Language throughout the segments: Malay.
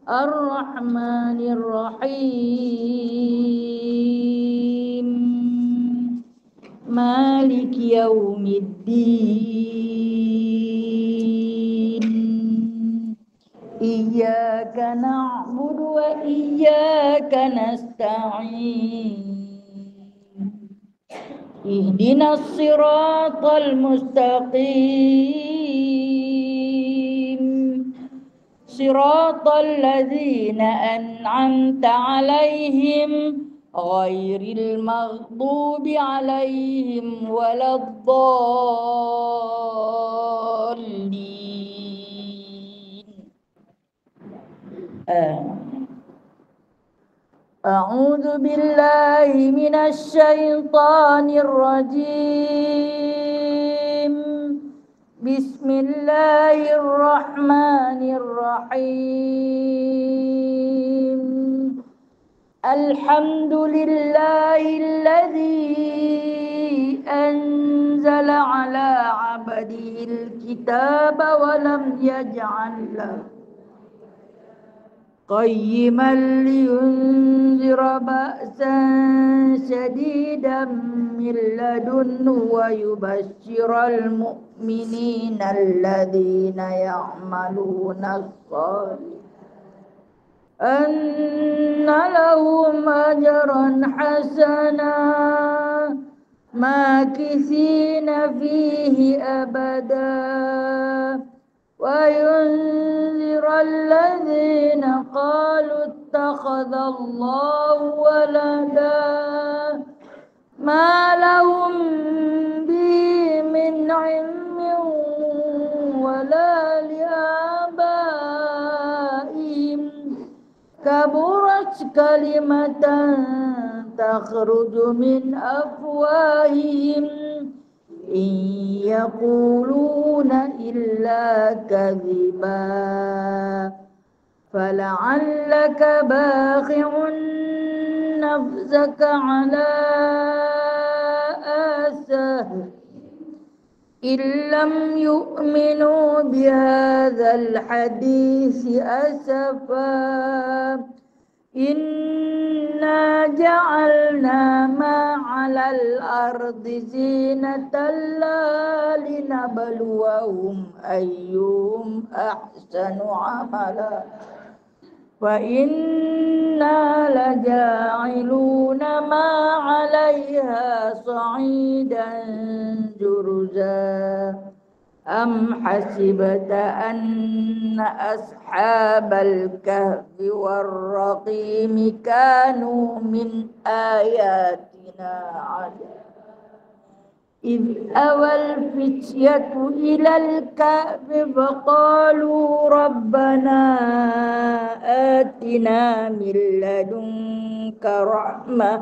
Ar-Rahmanir Rahim. Maliki yaumiddin. Iyyaka na'budu wa iyyaka nasta'in. Ihdinas siratal mustaqim. Siratal ladzina an'amta 'alaihim ghairil maghdubi 'alaihim waladdallin. A'udzu billahi minasy syaithanir rajim. Bismillahirrahmanirrahim. Alhamdulillahilladzi anzala 'ala 'abdihil kitaba wa lam yaj'al lahu qayyiman liyunzira ba'san shadidan min ladunhu wa yubashshiral mu'minina alladzina ya'maluna as-salihati anna lahum ajran hasana makithina fihi abada wa yunzira alladzina qalu ittakhadallahu walada ma lahum bihi min ilmin wala liabaihim kaburat kalimatan takhruju min afwahihim in yaquluna illa kadhiba fala'allaka bakhi'un nafsaka 'ala asah illam yu'minu bihadzal hadisi asafa inna ja'alna ma 'alal ardi zinatan linabluwahum ayyuhum ahsanu 'amala wa inna laja'iluna ma 'alaiha sa'idan jurza am hasibta anna ashabal kahfi warraqimi kanu min ayatina 'ajaba إذ أوى الفتية إلى الكهف فقالوا ربنا آتنا من لدنك رحمة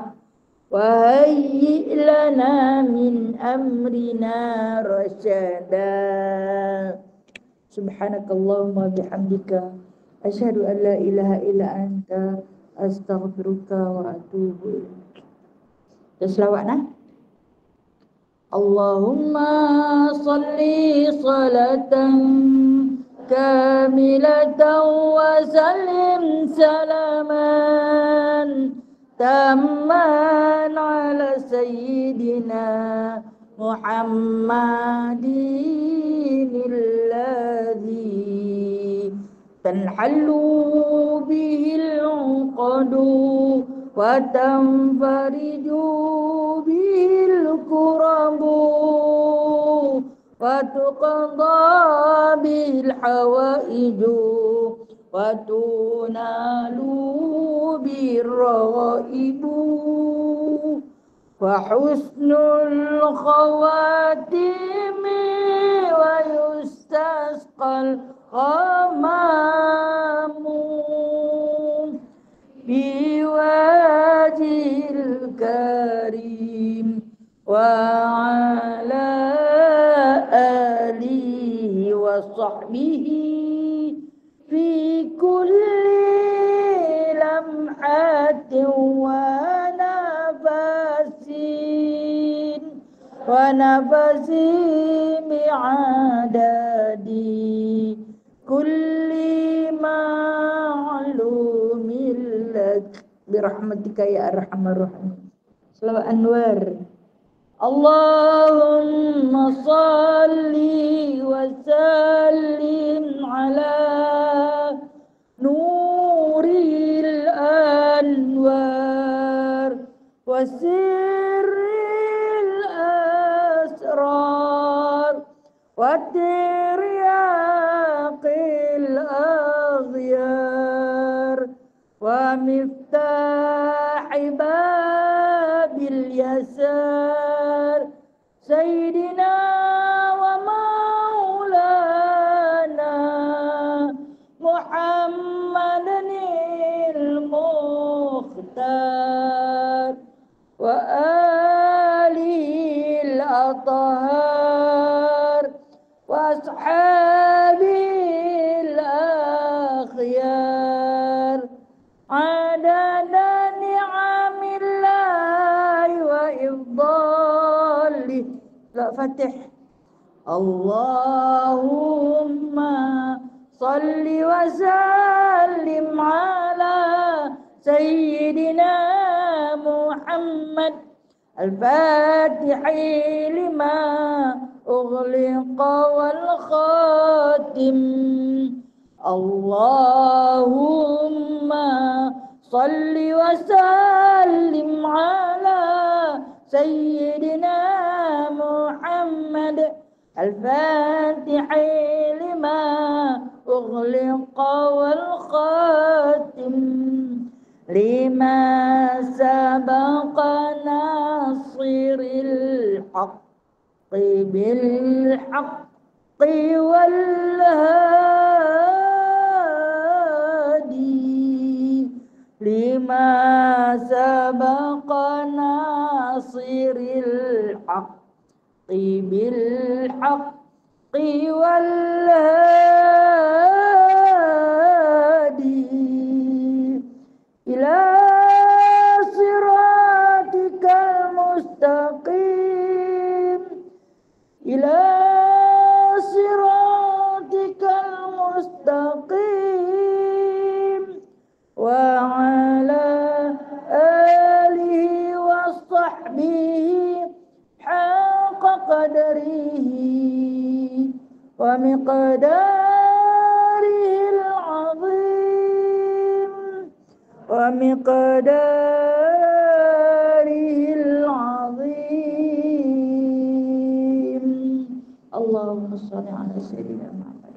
وهيئ لنا من أمرنا رشدا سبحانك اللهم وبحمدك أشهد أن لا إله إلا أنت أستغفرك وأتوب إليك. Selawatna Allahumma salli salatan kamilatan wa sallim salaman tamman ala sayyidina Muhammadin alladhi tanhallu bihil uqadu wa tanfariju bihil kurabu wa tuqadha bil hawaiju wa tunalu bir ghaibu wa husnul khawatimi wa yustasqal ghamamu biwajil karim wa ala alihi wa sahbihi fi kulli lamhatin wa nafasin mi'adadi kulli ma birahmatika ya arhamar rahimin. Selawat Anwar. Allahumma salli wa sallim ala nuril anwar wa sirril asrar wa tiryaqil aghyar wa miftahi babil yasar sayyidina wa maulana Muhammadanil Mukhtar wa alihil athhar wa ashabil akhyar adada ni'amillahi wa ifdali. La Fatih. Allahumma salli wa sallim ala sayyidina Muhammad al-Fatihi lima ughliqa wal khatim. Allahumma salli wa sallim ala sayyidina Muhammad al-Fatihi lima ughliqa wal khatim lima sabaqa nasiril haqqi bil haqqi wal hadi lima sabaqa nasiril haqqi bil haqqi wal hadi ila siratikal mustaqim ila siratikal mustaqim wa ala alihi wa sahbihi haqqa qadrihi wa miqdarihil azim wa miqdarihil azim. Allahumma shalli ala sayyidina Muhammad.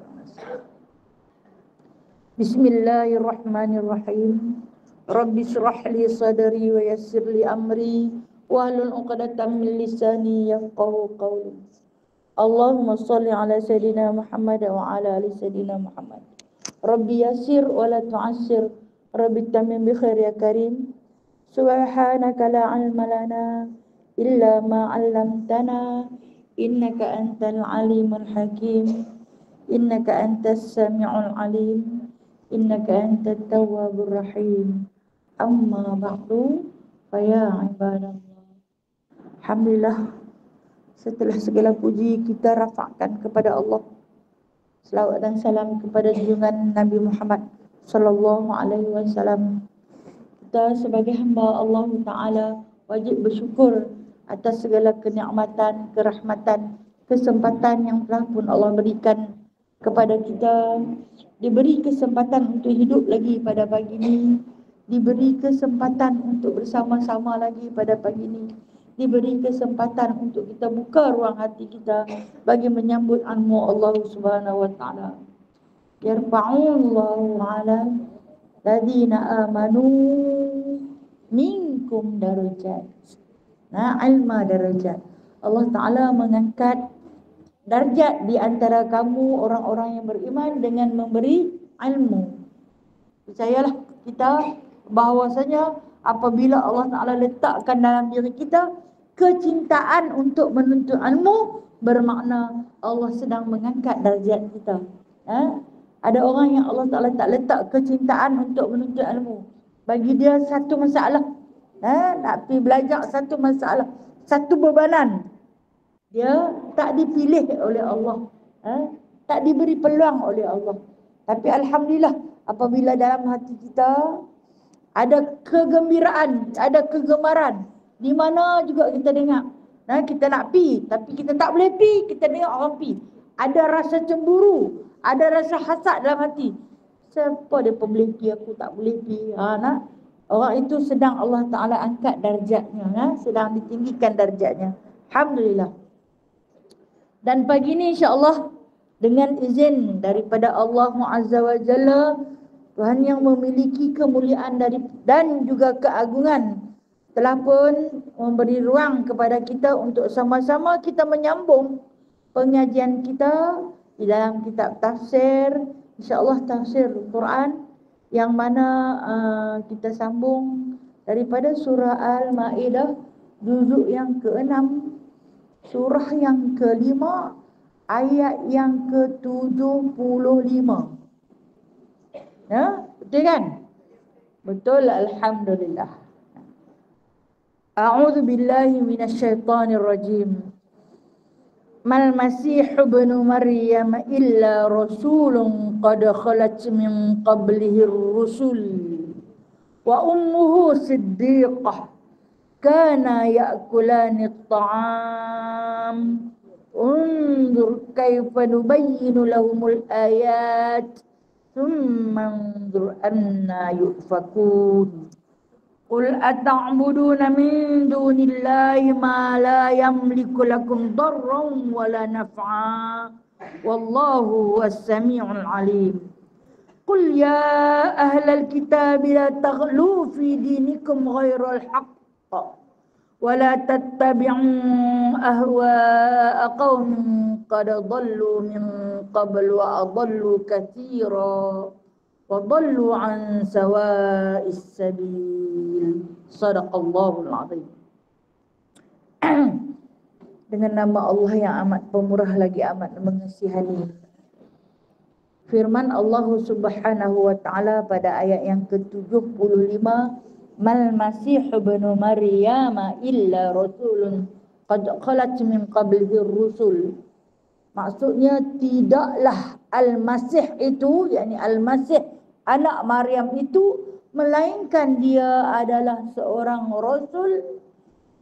Bismillahirrahmanirrahim. Rabbi shrah li sadri wa yassir li amri wahlul 'uqdatam min lisani yafqahu qawli. Allahumma shalli ala sayyidina Muhammad wa ala ali sayyidina Muhammad. Rabbi yassir wa la tu'assir. Rabbi tamim bi khair ya karim. Subhanaka la ilma lana illa ma 'allamtana innaka antal alimul hakim. Innaka antas sami'ul alim. Innaka antat tawwabur rahim. Amma ba'du fa ya ibadallah. Alhamdulillah, setelah segala puji kita rafa'kan kepada Allah. Selawat dan salam kepada junjungan Nabi Muhammad sallallahu alaihi wasallam. Kita sebagai hamba Allah Taala wajib bersyukur atas segala kenikmatan, kerahmatan, kesempatan yang telah pun Allah berikan kepada kita. Diberi kesempatan untuk hidup lagi pada pagi ini, diberi kesempatan untuk bersama-sama lagi pada pagi ini, diberi kesempatan untuk kita buka ruang hati kita bagi menyambut ilmu Allah Subhanahu wa taala. Yarfa'ullahu 'ala ladina amanu minkum darajat. Nah, ilma darajat. Allah Taala mengangkat darjat di antara kamu orang-orang yang beriman dengan memberi ilmu. Percayalah kita bahawasanya apabila Allah Ta'ala letakkan dalam diri kita kecintaan untuk menuntut ilmu, bermakna Allah sedang mengangkat darjat kita. Ada orang yang Allah Ta'ala tak letak kecintaan untuk menuntut ilmu. Bagi dia satu masalah, nak pergi belajar satu masalah, satu bebanan. Dia tak dipilih oleh Allah, tak diberi peluang oleh Allah. Tapi alhamdulillah apabila dalam hati kita ada kegembiraan, ada kegemaran. Di mana juga kita dengar. Nah, kita nak pi, tapi kita tak boleh pi, kita dengar orang pi. Ada rasa cemburu, ada rasa hasad dalam hati. Siapa dia boleh pi, aku tak boleh pi. Nak? Orang itu sedang Allah Ta'ala angkat darjatnya, sedang ditinggikan darjatnya. Alhamdulillah. Dan pagi ini insya-Allah dengan izin daripada Allah Azza wa Jalla, Tuhan yang memiliki kemuliaan dan juga keagungan, telah pun memberi ruang kepada kita untuk sama-sama kita menyambung pengajian kita di dalam kitab tafsir, insya-Allah tafsir Quran, yang mana kita sambung daripada surah Al-Maidah juzuk yang ke-6, surah yang ke-5, ayat yang ke-75. Ya, betul kan? Betul, alhamdulillah. A'udzu billahi minasyaitonir rajim. Mal Masih ibnu Maryam illa rasulun qad khalat min qablihi ar-rusul wa ummuhu siddiqah kana ya'kulani at-ta'am unzur kaifa nubayyinu lahumul ayat thumma unzur anna yufakun. Qul ata'buduna min dunillahi ma la yamliku lakum darran wa la naf'a wallahu was-sami'ul 'alim. Qul ya ahlal kitab la taghlu fi dinikum ghairal haqq wa la tattabi'u ahwa'a qaumin qad dhallu min qablu wa adallu katsira wa dhallu an sawa'is sabil. Sadaqallahul azim. Dengan nama Allah yang amat pemurah lagi amat mengasihani. Firman Allah Subhanahu wa taala pada ayat yang ke-75, Mal Masih ibnu Maryam illa rasulun qad khalat min qablihi ar-rusul. Maksudnya tidaklah Al-Masih itu, yakni Al-Masih anak Maryam itu, melainkan dia adalah seorang rasul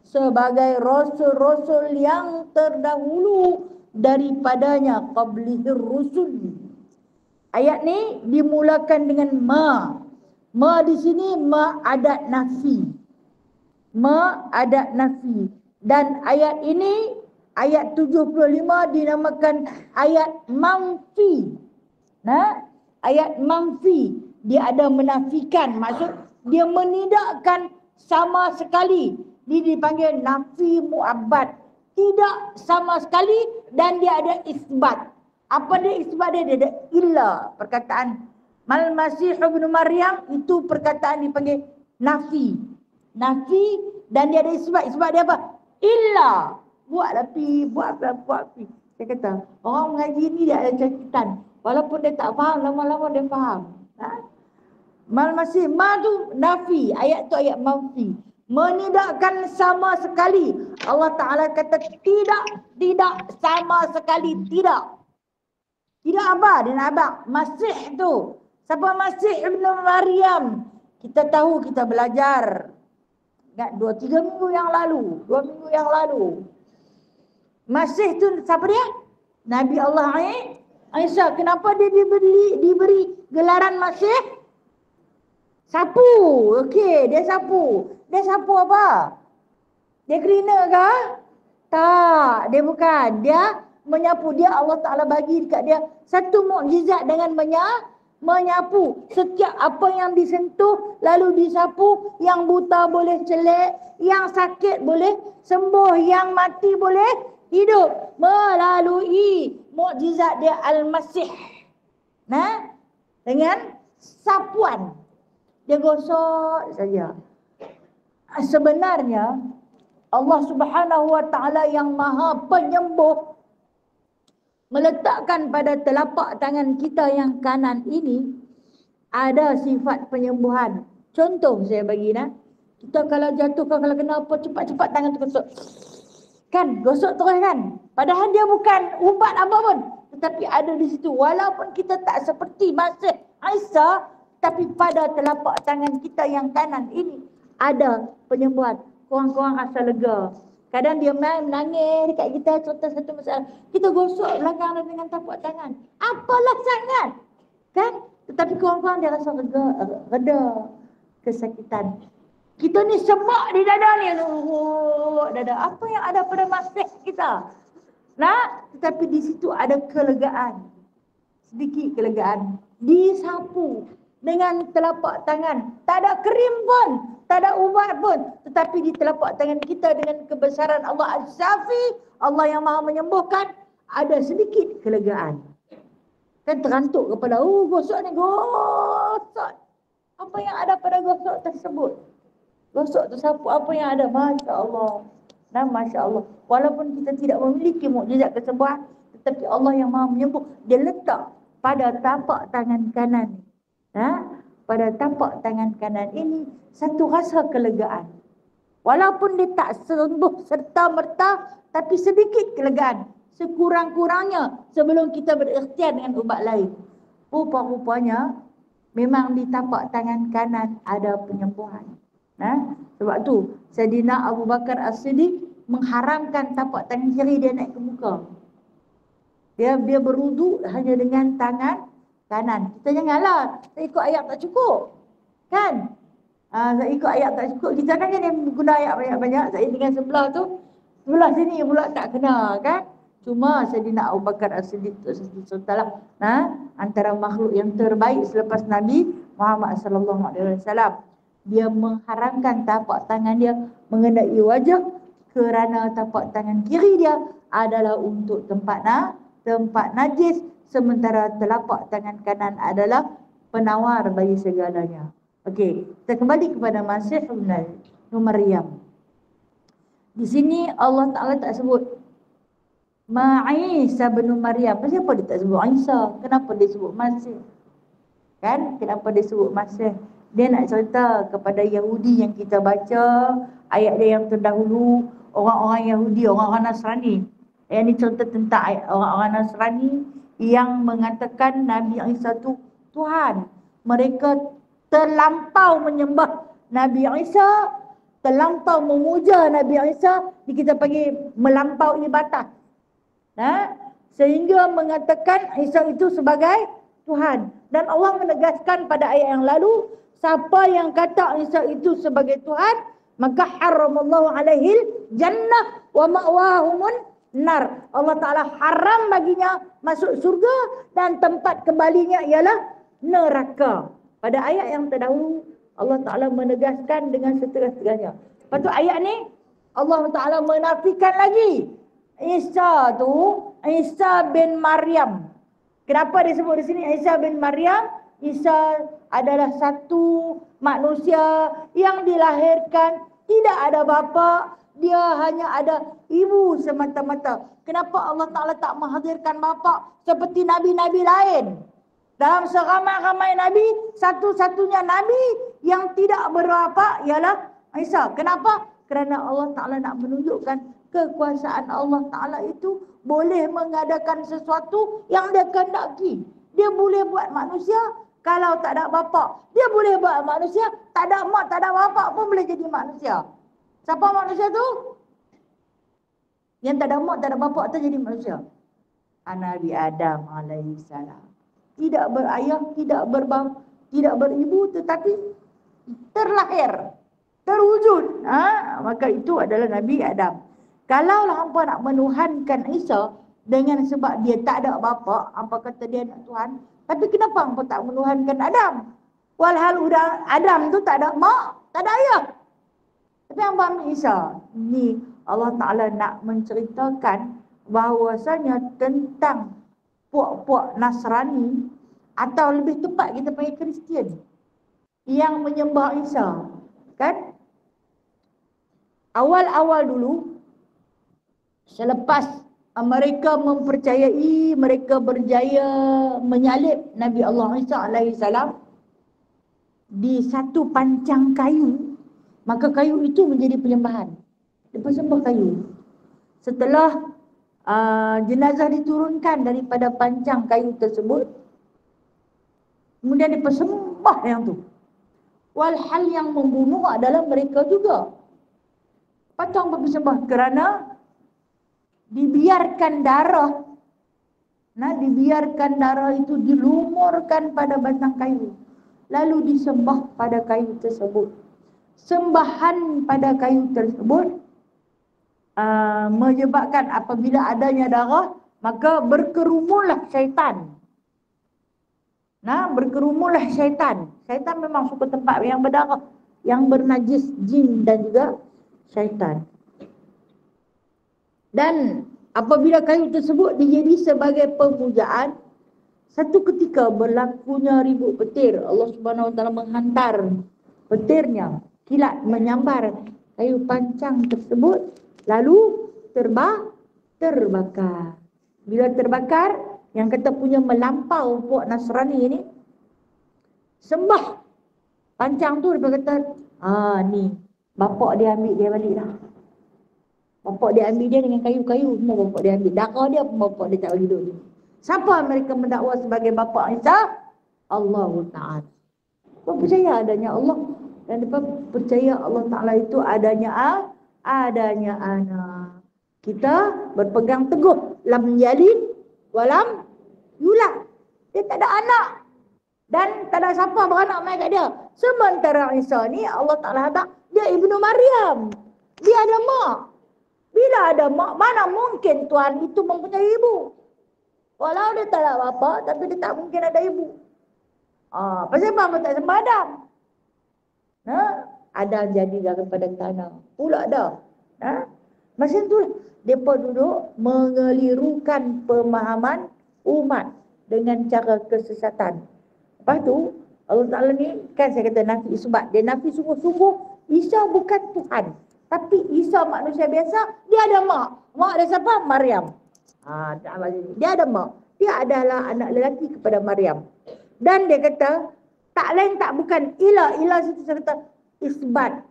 sebagai rasul-rasul yang terdahulu daripadanya, qablihir rusul. Ayat ni dimulakan dengan ma. Ma di sini ma adat nafi. Ma adat nafi. Dan ayat ini, ayat 75 dinamakan ayat manfi. Nah, ayat manfi, dia ada menafikan, maksud dia menidakkan sama sekali. Dia dipanggil nafi mu'abbad, tidak sama sekali, dan dia ada isbat. Apa dia isbat dia? Dia ada illa, perkataan Mal Masih ibnu Maryam itu perkataan dipanggil nafi. Nafi, dan dia ada isbat. Isbat dia apa? Illa. Buatlah pi, buat pi. Saya kata, orang mengaji ni dia ada cakitan. Walaupun dia tak faham, lama-lama dia faham. Mal Masih, ma tu nafi, ayat tu ayat manfi. Menidakkan sama sekali. Allah Ta'ala kata tidak sama sekali, tidak. Tidak apa? Dia nak abang. Masih tu. Siapa Masih ibnu Maryam? Kita tahu, kita belajar. Ingat 2-3 minggu yang lalu. 2 minggu yang lalu. Masih tu siapa dia? Nabi Allah Aisyah. Kenapa dia diberi gelaran Masih? Sapu. Okey, dia sapu. Dia sapu apa? Dia cleaner ke? Tak, dia bukan. Dia menyapu. Dia Allah Ta'ala bagi dekat dia satu mukjizat dengan menyapu. Setiap apa yang disentuh lalu disapu. Yang buta boleh celek, yang sakit boleh sembuh, yang mati boleh hidup melalui mukjizat dia Al-Masih. Nah, dengan sapuan. Dia gosok saja. Sebenarnya Allah Subhanahu wa taala yang Maha Penyembuh meletakkan pada telapak tangan kita yang kanan ini ada sifat penyembuhan. Contoh saya bagi kita kalau jatuh, kalau kena apa, cepat-cepat tangan tu gosok. Kan, gosok terus kan. Padahal dia bukan ubat apa pun, tetapi ada di situ. Walaupun kita tak seperti Masih Aisyah, Tapi pada telapak tangan kita yang kanan ini ada penyembuhan. Korang-korang rasa lega. Kadang dia main menangis dekat kita cerita satu masalah. Kita gosok belakang dengan tapak tangan. Apalah sangat. Kan? Tetapi korang-korang dia rasa reda kesakitan. Kita ni semak di dada ni. Dada. Apa yang ada pada masih kita? Nah, tetapi di situ ada kelegaan. Sedikit kelegaan. Disapu dengan telapak tangan. Tak ada krim pun. Tak ada ubat pun. Tetapi di telapak tangan kita dengan kebesaran Allah Al-Syafi, Allah yang maha menyembuhkan, ada sedikit kelegaan. Kan terantuk kepala. Gosok ni, gosok. Apa yang ada pada gosok tersebut? Gosok tersapu apa yang ada. Masya Allah. Dan Masya Allah. Walaupun kita tidak memiliki mukjizat kesembuhan, tetapi Allah yang maha menyembuh, dia letak pada tapak tangan kanan. Pada tapak tangan kanan ini satu rasa kelegaan. Walaupun dia tak sembuh serta-merta, tapi sedikit kelegaan. Sekurang-kurangnya sebelum kita berikhtiar dengan ubat lain. Rupa-rupanya memang di tapak tangan kanan ada penyembuhan. Sebab tu Sayyidina Abu Bakar As-Siddiq mengharamkan tapak tangan kiri dia naik ke muka. Dia berwuduk hanya dengan tangan kanan. Kita janganlah saya ikut ayat tak cukup. Kan? Saya ikut ayat tak cukup. Kita kan yang guna ayat banyak-banyak. Saya dengan sebelah tu, sebelah sini pula tak kena. Kan? Cuma Sayyidina Abu Bakar As-Siddiq antara makhluk yang terbaik selepas Nabi Muhammad SAW. Dia mengharamkan tapak tangan dia mengenai wajah kerana tapak tangan kiri dia adalah untuk tempat najis, sementara telapak tangan kanan adalah penawar bagi segalanya. Okey, kita kembali kepada Masih bin Maryam. Di sini Allah Taala tak sebut Isa bin Maryam. Kenapa dia tak sebut Isa? Kenapa dia sebut Masih? Kan? Kenapa dia sebut Masih? Dia nak cerita kepada Yahudi yang kita baca ayat dia yang terdahulu, orang-orang Yahudi, orang-orang Nasrani. Yang ini cerita tentang orang-orang Nasrani yang mengatakan Nabi Isa itu Tuhan. Mereka terlampau menyembah Nabi Isa, terlampau memuja Nabi Isa, kita panggil melampaui batas. Sehingga mengatakan Isa itu sebagai Tuhan. Dan Allah menegaskan pada ayat yang lalu, siapa yang kata Isa itu sebagai Tuhan, maka haramallahu alaihil jannah wa ma'wahumun nar. Allah Ta'ala haram baginya masuk surga dan tempat kembalinya ialah neraka. Pada ayat yang terdahulu Allah Ta'ala menegaskan dengan setegas-tegasnya. Lepas tu ayat ni Allah Ta'ala menafikan lagi Isa bin Maryam. Kenapa disebut di sini Isa bin Maryam? Isa adalah satu manusia yang dilahirkan tidak ada bapa, dia hanya ada ibu semata-mata. Kenapa Allah Ta'ala tak menghadirkan bapa seperti nabi-nabi lain? Dalam seramai-ramai nabi, satu-satunya nabi yang tidak berbapa ialah Isa. Kenapa? Kerana Allah Ta'ala nak menunjukkan kekuasaan Allah Ta'ala itu boleh mengadakan sesuatu yang dia kehendaki. Dia boleh buat manusia kalau tak ada bapa. Dia boleh buat manusia tak ada mak, tak ada bapa pun boleh jadi manusia. Siapa manusia tu? Yang tak ada mak, tak ada bapa tu jadi manusia. Nabi Adam alaihi salam. Tidak berayah, tidak berbapa, tidak beribu, tetapi terlahir, terwujud. Maka itu adalah Nabi Adam. Kalau hampa nak menuhankan Isa dengan sebab dia tak ada bapa, hampa kata dia nak Tuhan, tapi kenapa hampa tak menuhankan Adam? Walhal Adam tu tak ada mak, tak ada ayah. Tapi hampa ambil Isa. Ni Allah Ta'ala nak menceritakan bahawasanya tentang puak-puak Nasrani, atau lebih tepat kita panggil Kristian, yang menyembah Isa. Kan? Awal-awal dulu, selepas mereka mempercayai, mereka berjaya menyalib Nabi Allah Isa alaihi salam di satu pancang kayu, maka kayu itu menjadi penyembahan. Dia sembah kayu. Setelah jenazah diturunkan daripada pancang kayu tersebut, kemudian dia sembah yang tu. Walhal yang membunuh adalah mereka juga. Patang pergi sembah kerana dibiarkan darah. Dibiarkan darah itu dilumurkan pada batang kayu. Lalu disembah pada kayu tersebut. Sembahan pada kayu tersebut menyebabkan apabila adanya darah, maka berkerumunlah syaitan. Berkerumunlah syaitan. Syaitan memang suka tempat yang berdarah, yang bernajis, jin dan juga syaitan. Dan apabila kayu tersebut dijadi sebagai pemujaan, satu ketika berlakunya ribut petir, Allah Subhanahu Wa Taala menghantar petirnya, kilat menyambar kayu pancang tersebut, lalu terbakar. Bila terbakar, yang kata punya melampau puak Nasrani ini, sembah pancang tu, dia kata, ni bapak dia ambil dia balik dah. Bapak dia ambil dia dengan kayu-kayu, semua bapak dia ambil. Darah dia pun bapak dia tak bagi dulu. Siapa mereka mendakwa sebagai bapa Isa? Allah Ta'ala. Mereka percaya adanya Allah. Dan mereka percaya Allah Ta'ala itu adanya anak. Kita berpegang teguh. Lam yalid walam yulad. Dia tak ada anak. Dan tak ada siapa beranak mai kat dia. Sementara Isa ni Allah Ta'ala kata, dia Ibnu Maryam. Dia ada mak. Bila ada mak, mana mungkin Tuhan itu mempunyai ibu? Walau dia tak ada bapa, tapi dia tak mungkin ada ibu. Pasal apa tak sembah Adam? Adam jadi daripada tanah. Pula dah. Macam tu mereka duduk mengelirukan pemahaman umat dengan cara kesesatan. Lepas tu, Allah Ta'ala ni, kan saya kata nafi isbat. Dia nafi sungguh-sungguh, Isa bukan Tuhan. Tapi Isa manusia biasa, dia ada mak. Mak dia siapa? Maryam. Dia ada mak. Dia adalah anak lelaki kepada Maryam. Dan dia kata, tak lain tak bukan ilah. Ilah situ saya kata, isbat.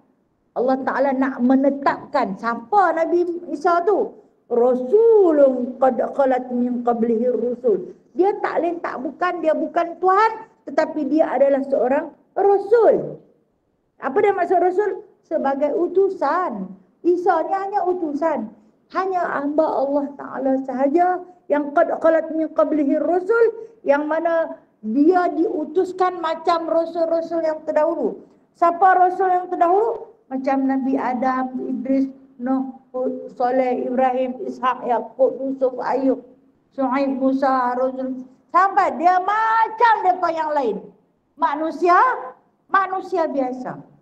Allah Ta'ala nak menetapkan siapa Nabi Isa tu. Rasulun qad khalat min qablihi rusul. Dia tak lain tak bukan, dia bukan Tuhan, tetapi dia adalah seorang Rasul. Apa dia maksud Rasul? Sebagai utusan. Isa ni hanya utusan. Hanya hamba Allah Ta'ala sahaja yang qad khalat min qablihi rusul, yang mana dia diutuskan macam rasul-rasul yang terdahulu. Siapa rasul yang terdahulu? Macam Nabi Adam, Idris, Nuh, Saleh, Ibrahim, Ishak, Yaqub, Yusuf, Ayub, Syuaib, Musa, Harun. Sampai dia macam mereka yang lain. Manusia biasa.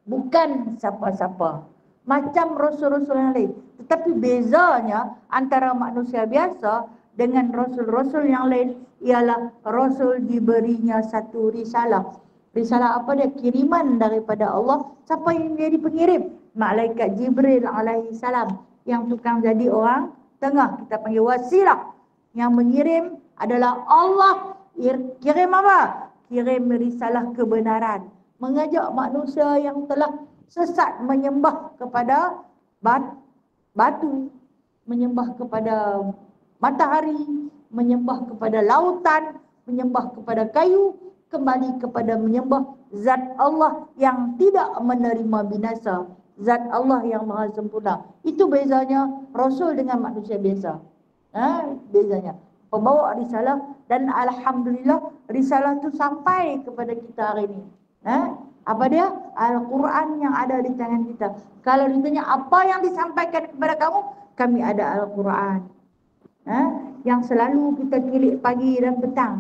Bukan siapa-siapa. Macam rasul-rasul yang lain. Tetapi bezanya antara manusia biasa dengan rasul-rasul yang lain ialah rasul diberinya satu risalah. Risalah apa dia? Kiriman daripada Allah. Siapa yang jadi pengirim? Malaikat Jibril alaihi salam. Yang tukang jadi orang tengah. Kita panggil wasilah. Yang mengirim adalah Allah. Kirim apa? Kirim risalah kebenaran. Mengajak manusia yang telah sesat menyembah kepada batu, menyembah kepada matahari, menyembah kepada lautan, menyembah kepada kayu, kembali kepada menyembah zat Allah yang tidak menerima binasa, zat Allah yang maha sempurna. Itu bezanya Rasul dengan manusia biasa. Bezanya pembawa risalah, dan alhamdulillah risalah tu sampai kepada kita hari ini. Apa dia? Al-Quran yang ada di tangan kita. Kalau ditanya apa yang disampaikan kepada kamu, kami ada Al-Quran. Yang selalu kita kilik pagi dan petang.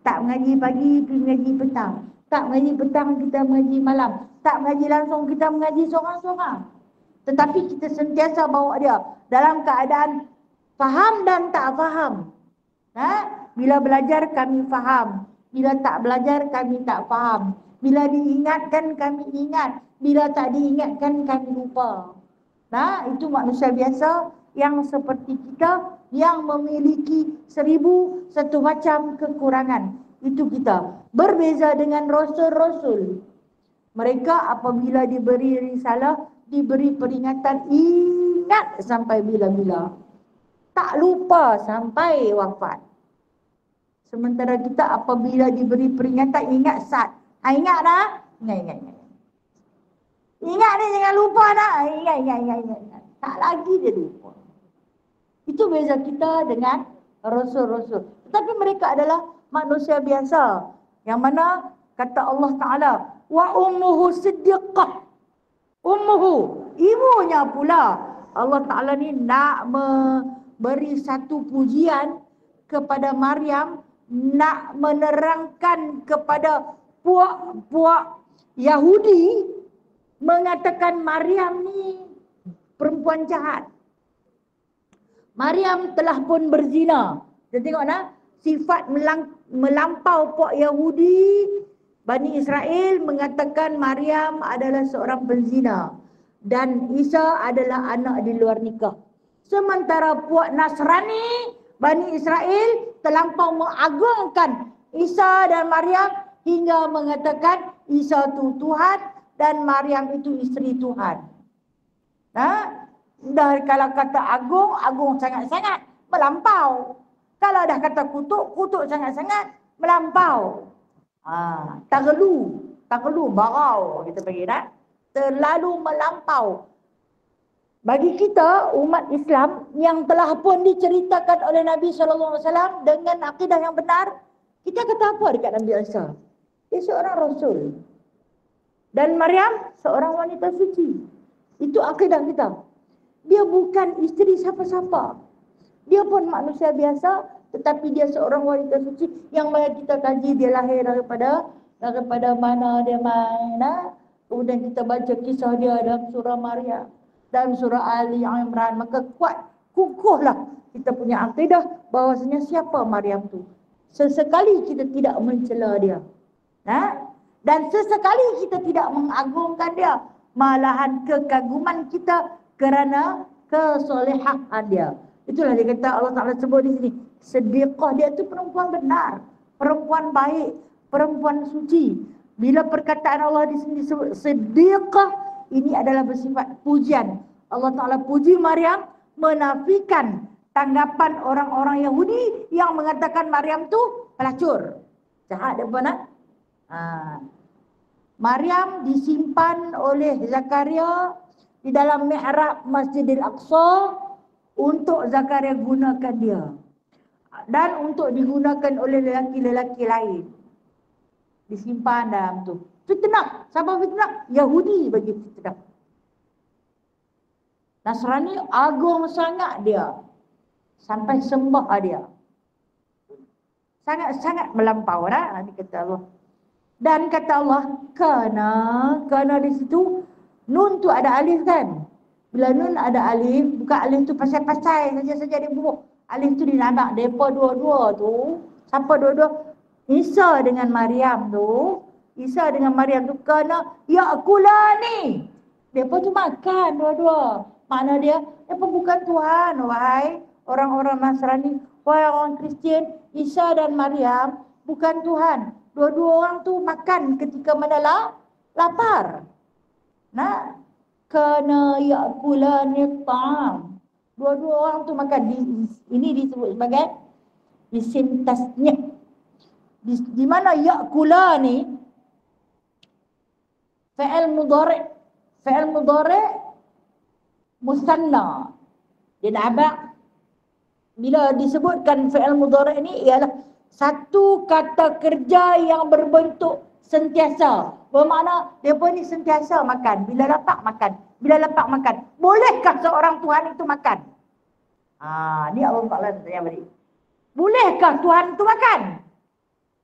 Tak mengaji pagi, pergi mengaji petang. Tak mengaji petang, kita mengaji malam. Tak mengaji langsung, kita mengaji seorang-seorang. Tetapi kita sentiasa bawa dia dalam keadaan faham dan tak faham. Bila belajar kami faham. Bila tak belajar kami tak faham. Bila diingatkan kami ingat. Bila tak diingatkan kami lupa. Itu manusia biasa yang seperti kita, yang memiliki 1001 macam kekurangan. Itu kita. Berbeza dengan rasul-rasul. Mereka apabila diberi risalah, diberi peringatan, ingat sampai bila-bila. Tak lupa sampai wafat. Sementara kita apabila diberi peringatan, ingat Sa'd. Ingat dah? Ingat. Ingat ni, jangan lupa dah. Ingat. Tak lagi dia lupa. Itu beza kita dengan Rasul-Rasul. Tetapi mereka adalah manusia biasa. Yang mana kata Allah Ta'ala, wa ummuhu siddiqah. Ummuhu, ibunya pula. Allah Ta'ala ni nak memberi satu pujian kepada Maryam, nak menerangkan kepada puak-puak Yahudi, mengatakan Maryam ni perempuan jahat. Maryam telah pun berzina. Kita tengok nah, sifat melampau puak Yahudi, Bani Israel mengatakan Maryam adalah seorang penzina dan Isa adalah anak di luar nikah. Sementara puak Nasrani, Bani Israel terlampau mengagungkan Isa dan Maryam hingga mengatakan Isa itu Tuhan dan Maryam itu isteri Tuhan. Dah kalau kata agung sangat-sangat melampau. Kalau dah kata kutuk sangat-sangat melampau. Taghlu barau kita panggil tak? Terlalu melampau. Bagi kita umat Islam yang telah pun diceritakan oleh Nabi SAW dengan akidah yang benar, kita kata apa dekat Nabi Isa? Dia seorang Rasul. Dan Maryam seorang wanita suci. Itu akidah kita. Dia bukan isteri siapa-siapa. Dia pun manusia biasa, tetapi dia seorang wanita suci yang mana kita kaji dia lahir daripada mana dia mana. Kemudian kita baca kisah dia dalam surah Maryam, dalam surah Ali Imran. Maka kukuhlah kita punya akidah bahawasanya siapa Maryam tu. Sesekali kita tidak mencela dia. Dan sesekali kita tidak mengagungkan dia. Malahan kekaguman kita kerana kesolehan dia. Itulah dia kata Allah Ta'ala sebut di sini. Siddiqah, dia tu perempuan benar, perempuan baik, perempuan suci. Bila perkataan Allah di sini disebut siddiqah, ini adalah bersifat pujian. Allah Ta'ala puji Maryam, menafikan tanggapan orang-orang Yahudi yang mengatakan Maryam tu pelacur. Jahat dia pun Maryam disimpan oleh Zakaria di dalam mihrab Masjidil Aqsa untuk Zakaria gunakan dia dan untuk digunakan oleh lelaki-lelaki lain. Disimpan dalam tu. Fitnah. Siapa fitnah? Yahudi bagi fitnah. Nasrani agung sangat dia. Sampai sembah dia. Sangat-sangat melampau dah. Ini kata Allah. Dan kata Allah, kerana di situ nun tu ada alif kan? Bila nun ada alif, bukan alif tu pasal-pasal saja-saja dia bubuh. Alif tu dinabak depa dua-dua tu. Siapa dua-dua? Isa dengan Maryam tu. Isa dengan Maryam tu kerana ya'kulani. Depa tu makan dua-dua. Makna dia, depa bukan Tuhan, wahai orang-orang Nasrani, wahai orang Kristian. Isa dan Maryam bukan Tuhan. Dua-dua orang tu makan ketika mana lapar. Kana ya'kulani ta'am. Dua-dua orang tu makan. Ini disebut sebagai isim tasniah. Di mana ya'kulani fa'il mudhari'. Fa'il mudhari' musanna. Dia nabak. Bila disebutkan fa'il mudhari' ini ialah satu kata kerja yang berbentuk sentiasa. Bermakna mereka ni sentiasa makan. Bila lapar makan. Bila lapar makan. Bolehkah seorang Tuhan itu makan? Ni Allah Ta'ala tanya balik. Bolehkah Tuhan itu makan?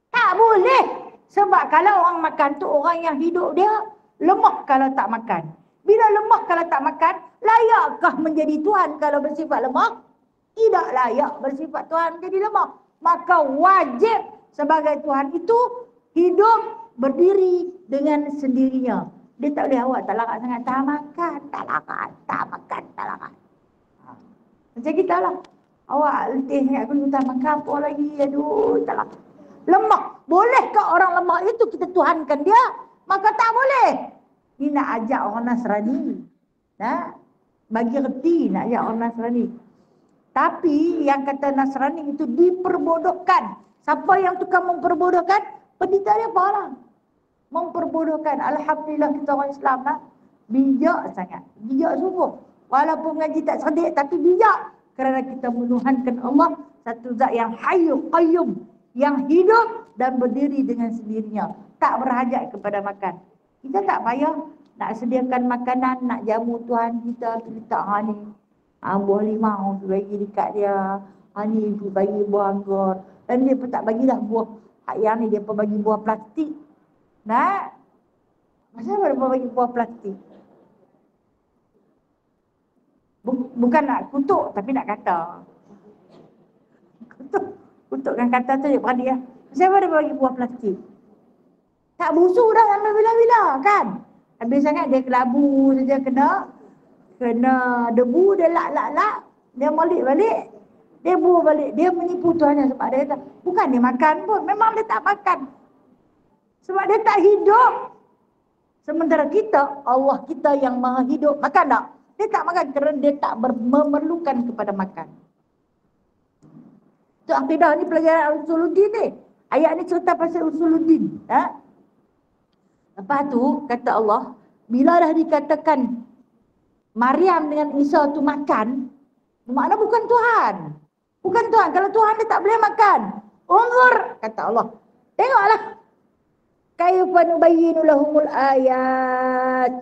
Tak boleh. Sebab kalau orang makan tu orang yang hidup dia lemah kalau tak makan. Bila lemah kalau tak makan, layakkah menjadi Tuhan kalau bersifat lemah? Tidak layak bersifat Tuhan menjadi lemah. Maka wajib sebagai Tuhan itu hidup berdiri dengan sendirinya. Dia tak boleh awak tak larat sangat. Tak makan, tak larat. Tak makan, tak larat. Macam kita lah. Awak letih sangat aku tak makan apa lagi. Aduh, tak larat. Lemah. Bolehkah orang lemah itu kita Tuhankan dia? Maka tak boleh. Ini nak ajak orang Nasrani. Bagi reti nak ajak orang Nasrani. Tapi yang kata Nasrani itu diperbodohkan. Siapa yang tukang memperbodohkan, pendeta dia faham. Memperbodohkan. Alhamdulillah kita orang Islam lah. Bijak sangat. Bijak sungguh. Walaupun ngaji tak cerdik tapi bijak. Kerana kita menuhankan Allah, satu zat yang hayyu qayyum, yang hidup dan berdiri dengan sendirinya, tak berhajat kepada makan. Kita tak payah nak sediakan makanan, nak jamu Tuhan kita tak ni. Buah limau tu bagi dekat dia, ni tu bagi buah anggur. Dan dia pun tak bagilah buah hak yang ni, dia pun bagi buah plastik. Nak? Masa apa dia bagi buah plastik? Bukan nak kutuk tapi nak kata. Kutukkan kata tu dia beradik lah. Siapa dia bagi buah plastik? Tak busuk dah sampai bila-bila kan? Habis sangat dia kelabu saja kena debu, dia lak, dia balik, dia buah balik. Dia menipu Tuhannya sebab dia kata, bukan dia makan pun, memang dia tak makan. Sebab dia tak hidup. Sementara kita, Allah kita yang maha hidup, makan tak? Dia tak makan kerana dia tak memerlukan kepada makan. Itu akidah ni pelajaran Usuluddin ni. Ayat ni cerita pasal Usuluddin. Lepas tu kata Allah, bila dah dikatakan Maryam dengan Isa tu makan, makna bukan Tuhan. Bukan Tuhan. Kalau Tuhan dia tak boleh makan. Unzur, kata Allah. Tengoklah. Kaifa nubayyinu lahumul ayat.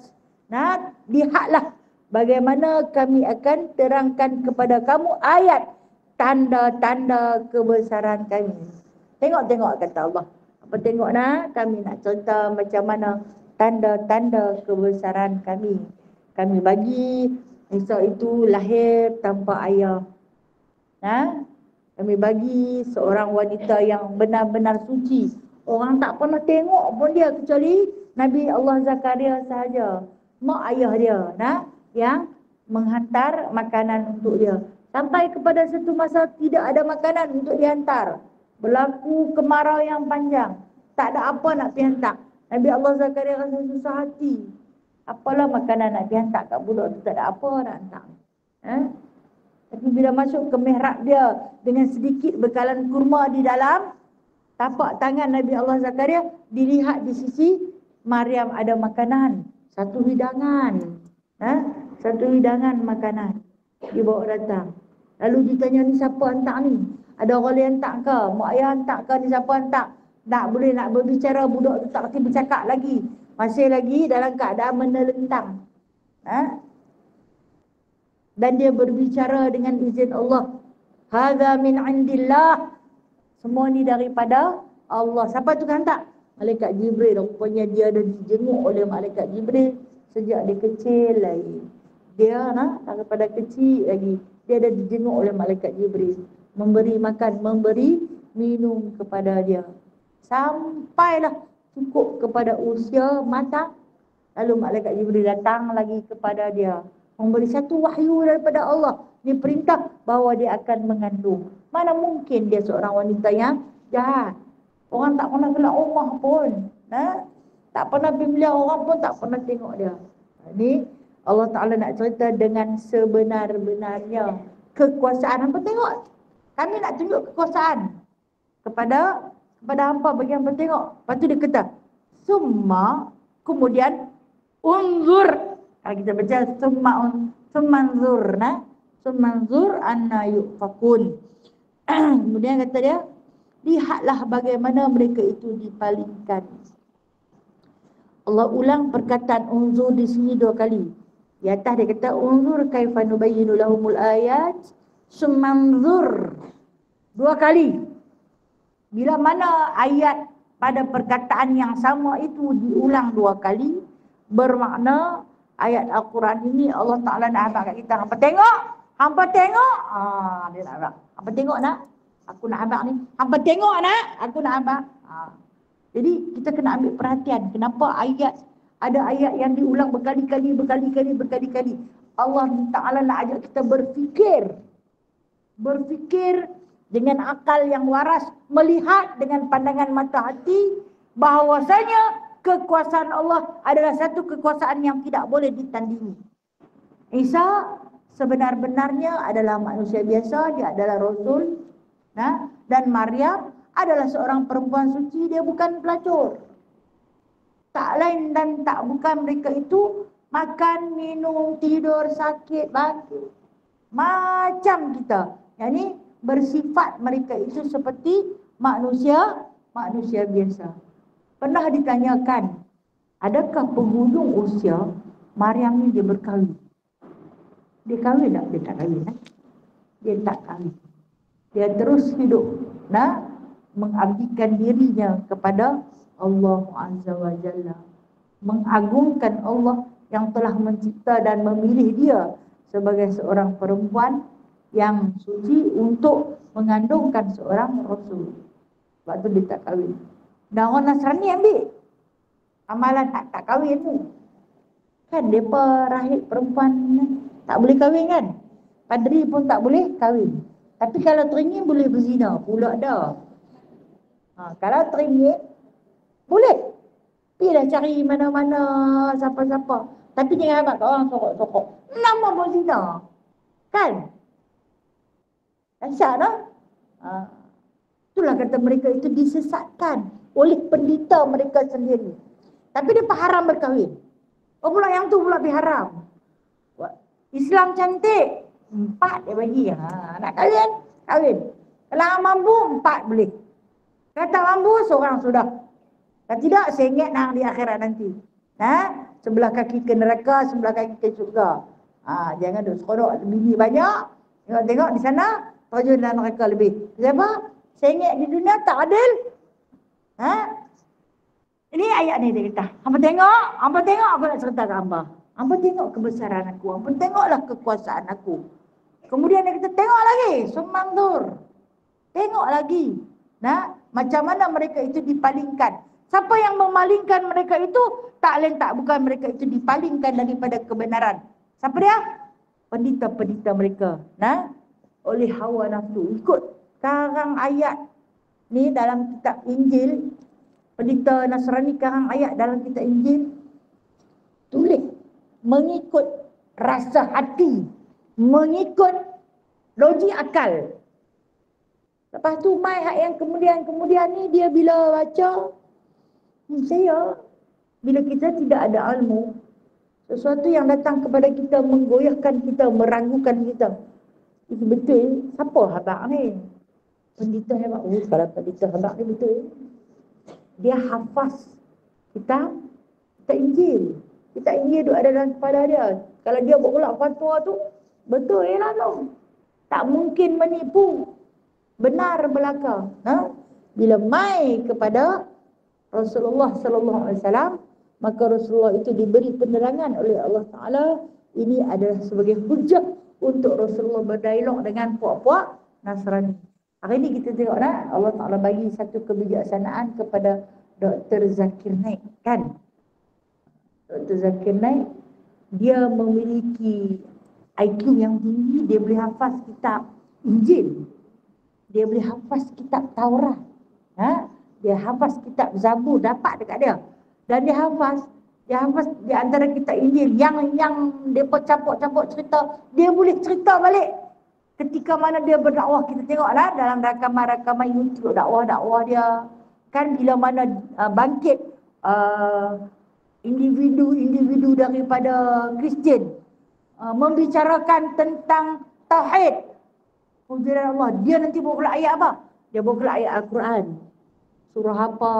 Nah, lihatlah bagaimana kami akan terangkan kepada kamu ayat, tanda-tanda kebesaran kami. Tengok kata Allah. Apa tengok nak? Kami nak contoh macam mana tanda-tanda kebesaran kami. Kami bagi Isa itu lahir tanpa ayah. Kami bagi seorang wanita yang benar-benar suci. Orang tak pernah tengok pun dia kecuali Nabi Allah Zakaria sahaja. Mak ayah dia yang menghantar makanan untuk dia. Sampai kepada satu masa tidak ada makanan untuk dihantar. Berlaku kemarau yang panjang. Tak ada apa nak dihantar. Nabi Allah Zakaria rasa susah hati. Apalah makanan nak dihantar kat budak tu, tak ada apa nak hantar. Tapi bila masuk ke mihrab dia dengan sedikit bekalan kurma di dalam, tapak tangan Nabi Allah Zakaria, dilihat di sisi Maryam ada makanan. Satu hidangan. Satu hidangan makanan. Dibawa datang. Lalu ditanya, ni siapa hantar ni? Ada orang lain hantar ke? Mak ayah hantar ke? Ni siapa hantar? Tak boleh nak berbicara, budak tu tak boleh bercakap lagi. Masih lagi dalam keadaan menelentang. Dan dia berbicara dengan izin Allah. Hadza min indillah. Semua ni daripada Allah. Siapa tu hantar? Malaikat Jibril. Rupanya dia ada dijenguk oleh Malaikat Jibril sejak dia kecil lagi. Dia daripada kecil lagi, dia ada dijenguk oleh Malaikat Jibril. Memberi makan, memberi minum kepada dia. Sampailah cukup kepada usia matang. Lalu Malaikat Jibril datang lagi kepada dia, memberi satu wahyu daripada Allah. Dia perintah bahawa dia akan mengandung. Mana mungkin dia seorang wanita yang jahat. Orang tak pernah gelak rumah pun. Tak pernah bimbang orang pun tak pernah tengok dia. Ini Allah Ta'ala nak cerita dengan sebenar-benarnya kekuasaan. Hampa tengok. Kami nak tunjuk kekuasaan kepada hampa bagi hampa tengok. Lepas tu dia kata, summa, kemudian unzur. Kalau kita baca sumanzur, sumanzur anna yufakun. Kemudian kata dia, lihatlah bagaimana mereka itu dipalingkan. Allah ulang perkataan unzur di sini 2 kali. Di atas dia kata unzur kaifa nubayyinu lahumul ayat, sumanzur 2 kali. Bila mana ayat pada perkataan yang sama itu diulang 2 kali, bermakna ayat Al-Quran ini Allah Ta'ala nak abang kat kita. Hampa tengok? Hampa tengok? Dia nak abang. Hampa tengok nak? Aku nak abang ni. Hampa tengok nak? Aku nak abang. Jadi kita kena ambil perhatian. Kenapa ada ayat yang diulang berkali-kali. Allah Ta'ala nak ajak kita berfikir. Berfikir dengan akal yang waras. Melihat dengan pandangan mata hati bahawasanya kekuasaan Allah adalah satu kekuasaan yang tidak boleh ditandingi. Isa sebenar-benarnya adalah manusia biasa, dia adalah Rasul. Dan Maryam adalah seorang perempuan suci, dia bukan pelacur. Tak lain dan tak bukan mereka itu makan, minum, tidur, sakit, bangkit. Macam kita. Yang ni bersifat mereka itu seperti manusia biasa. Pernah ditanyakan, adakah penghujung usia Maryam ni dia berkahwin? Dia kahwin tak? Dia tak kahwin. Dia tak kahwin. Dia terus hidup. Mengabdikan dirinya kepada Allah Azza wa Jalla. Mengagungkan Allah yang telah mencipta dan memilih dia sebagai seorang perempuan yang suci untuk mengandungkan seorang Rasul. Sebab tu dia tak kahwin. Dan orang Nasrani ambil amalan tak kahwin tu. Kan mereka rahib perempuan tak boleh kahwin kan? Padri pun tak boleh kahwin. Tapi kalau teringin boleh berzina pula dah. Kalau teringin boleh. Pergi dah cari mana-mana siapa-siapa. Tapi jangan habaq kat orang sokok-sokok. Nama berzina. Kan? Dahsyat dah. Itulah kata mereka itu disesatkan oleh pendeta mereka sendiri. Tapi dia haram berkahwin. Pula yang tu pula haram. Islam cantik, 4 dia bagi. Nak kahwin, kahwin. Kalau mampu 4 boleh. Kalau tak mampu seorang sudah. Kalau tidak sengit nang di akhirat nanti. Sebelah kaki ke neraka, sebelah kaki ke syurga. Jangan duk seronok bini banyak. Tengok di sana terjun dalam neraka lebih. Kenapa? Sengit di dunia tak adil. Ini ayat ni dia kata. Hampa tengok aku nak cerita ke hamba. Hamba tengok kebesaran aku. Hamba tengoklah kekuasaan aku. Kemudian dia kata tengok lagi. Sumangdur. Tengok lagi. Macam mana mereka itu dipalingkan. Siapa yang memalingkan mereka itu? Tak lain tak bukan mereka itu dipalingkan daripada kebenaran. Siapa dia? Pendeta-pendeta mereka. Oleh hawa nafsu. Ikut karang ayat ni dalam kitab Injil. Pendeta Nasrani karang ayat dalam kitab Injil. Tulis. Mengikut rasa hati. Mengikut logik akal. Lepas tu mai hak yang kemudian ni dia bila baca. Saya bila kita tidak ada ilmu, sesuatu yang datang kepada kita menggoyahkan kita, meragukan kita. Itu betul. Siapa habaq ni? Pendeta habaq. Kalau pendeta habaq ni betul. Dia hafaz kita Injil. Kita Injil duk ada dalam kepala dia. Kalau dia berulak fatwa tu, betul lah tu. Tak mungkin menipu. Benar belaka. Bila mai kepada Rasulullah sallallahu alaihi wasallam, maka Rasulullah itu diberi penerangan oleh Allah Taala. Ini adalah sebagai hujah untuk Rasulullah berdialog dengan puak-puak Nasrani. Hari ini kita tengok Allah Taala bagi satu kebijaksanaan kepada Dr. Zakir Naik, kan? Dr. Zakir Naik dia memiliki IQ yang tinggi, dia boleh hafaz kitab Injil. Dia boleh hafaz kitab Taurat. Dia hafaz kitab Zabur, dapat dekat dia. Dan dia hafaz di antara kitab Injil yang depa campur-campur cerita, dia boleh cerita balik. Ketika mana dia berdakwah, kita tengoklah dalam rakaman-rakaman YouTube dakwah-dakwah dia. Kan bila mana bangkit individu daripada Kristian membicarakan tentang tauhid, hujurah Allah, dia nanti bawa ayat apa? Dia bawa ayat Al-Quran. Surah apa?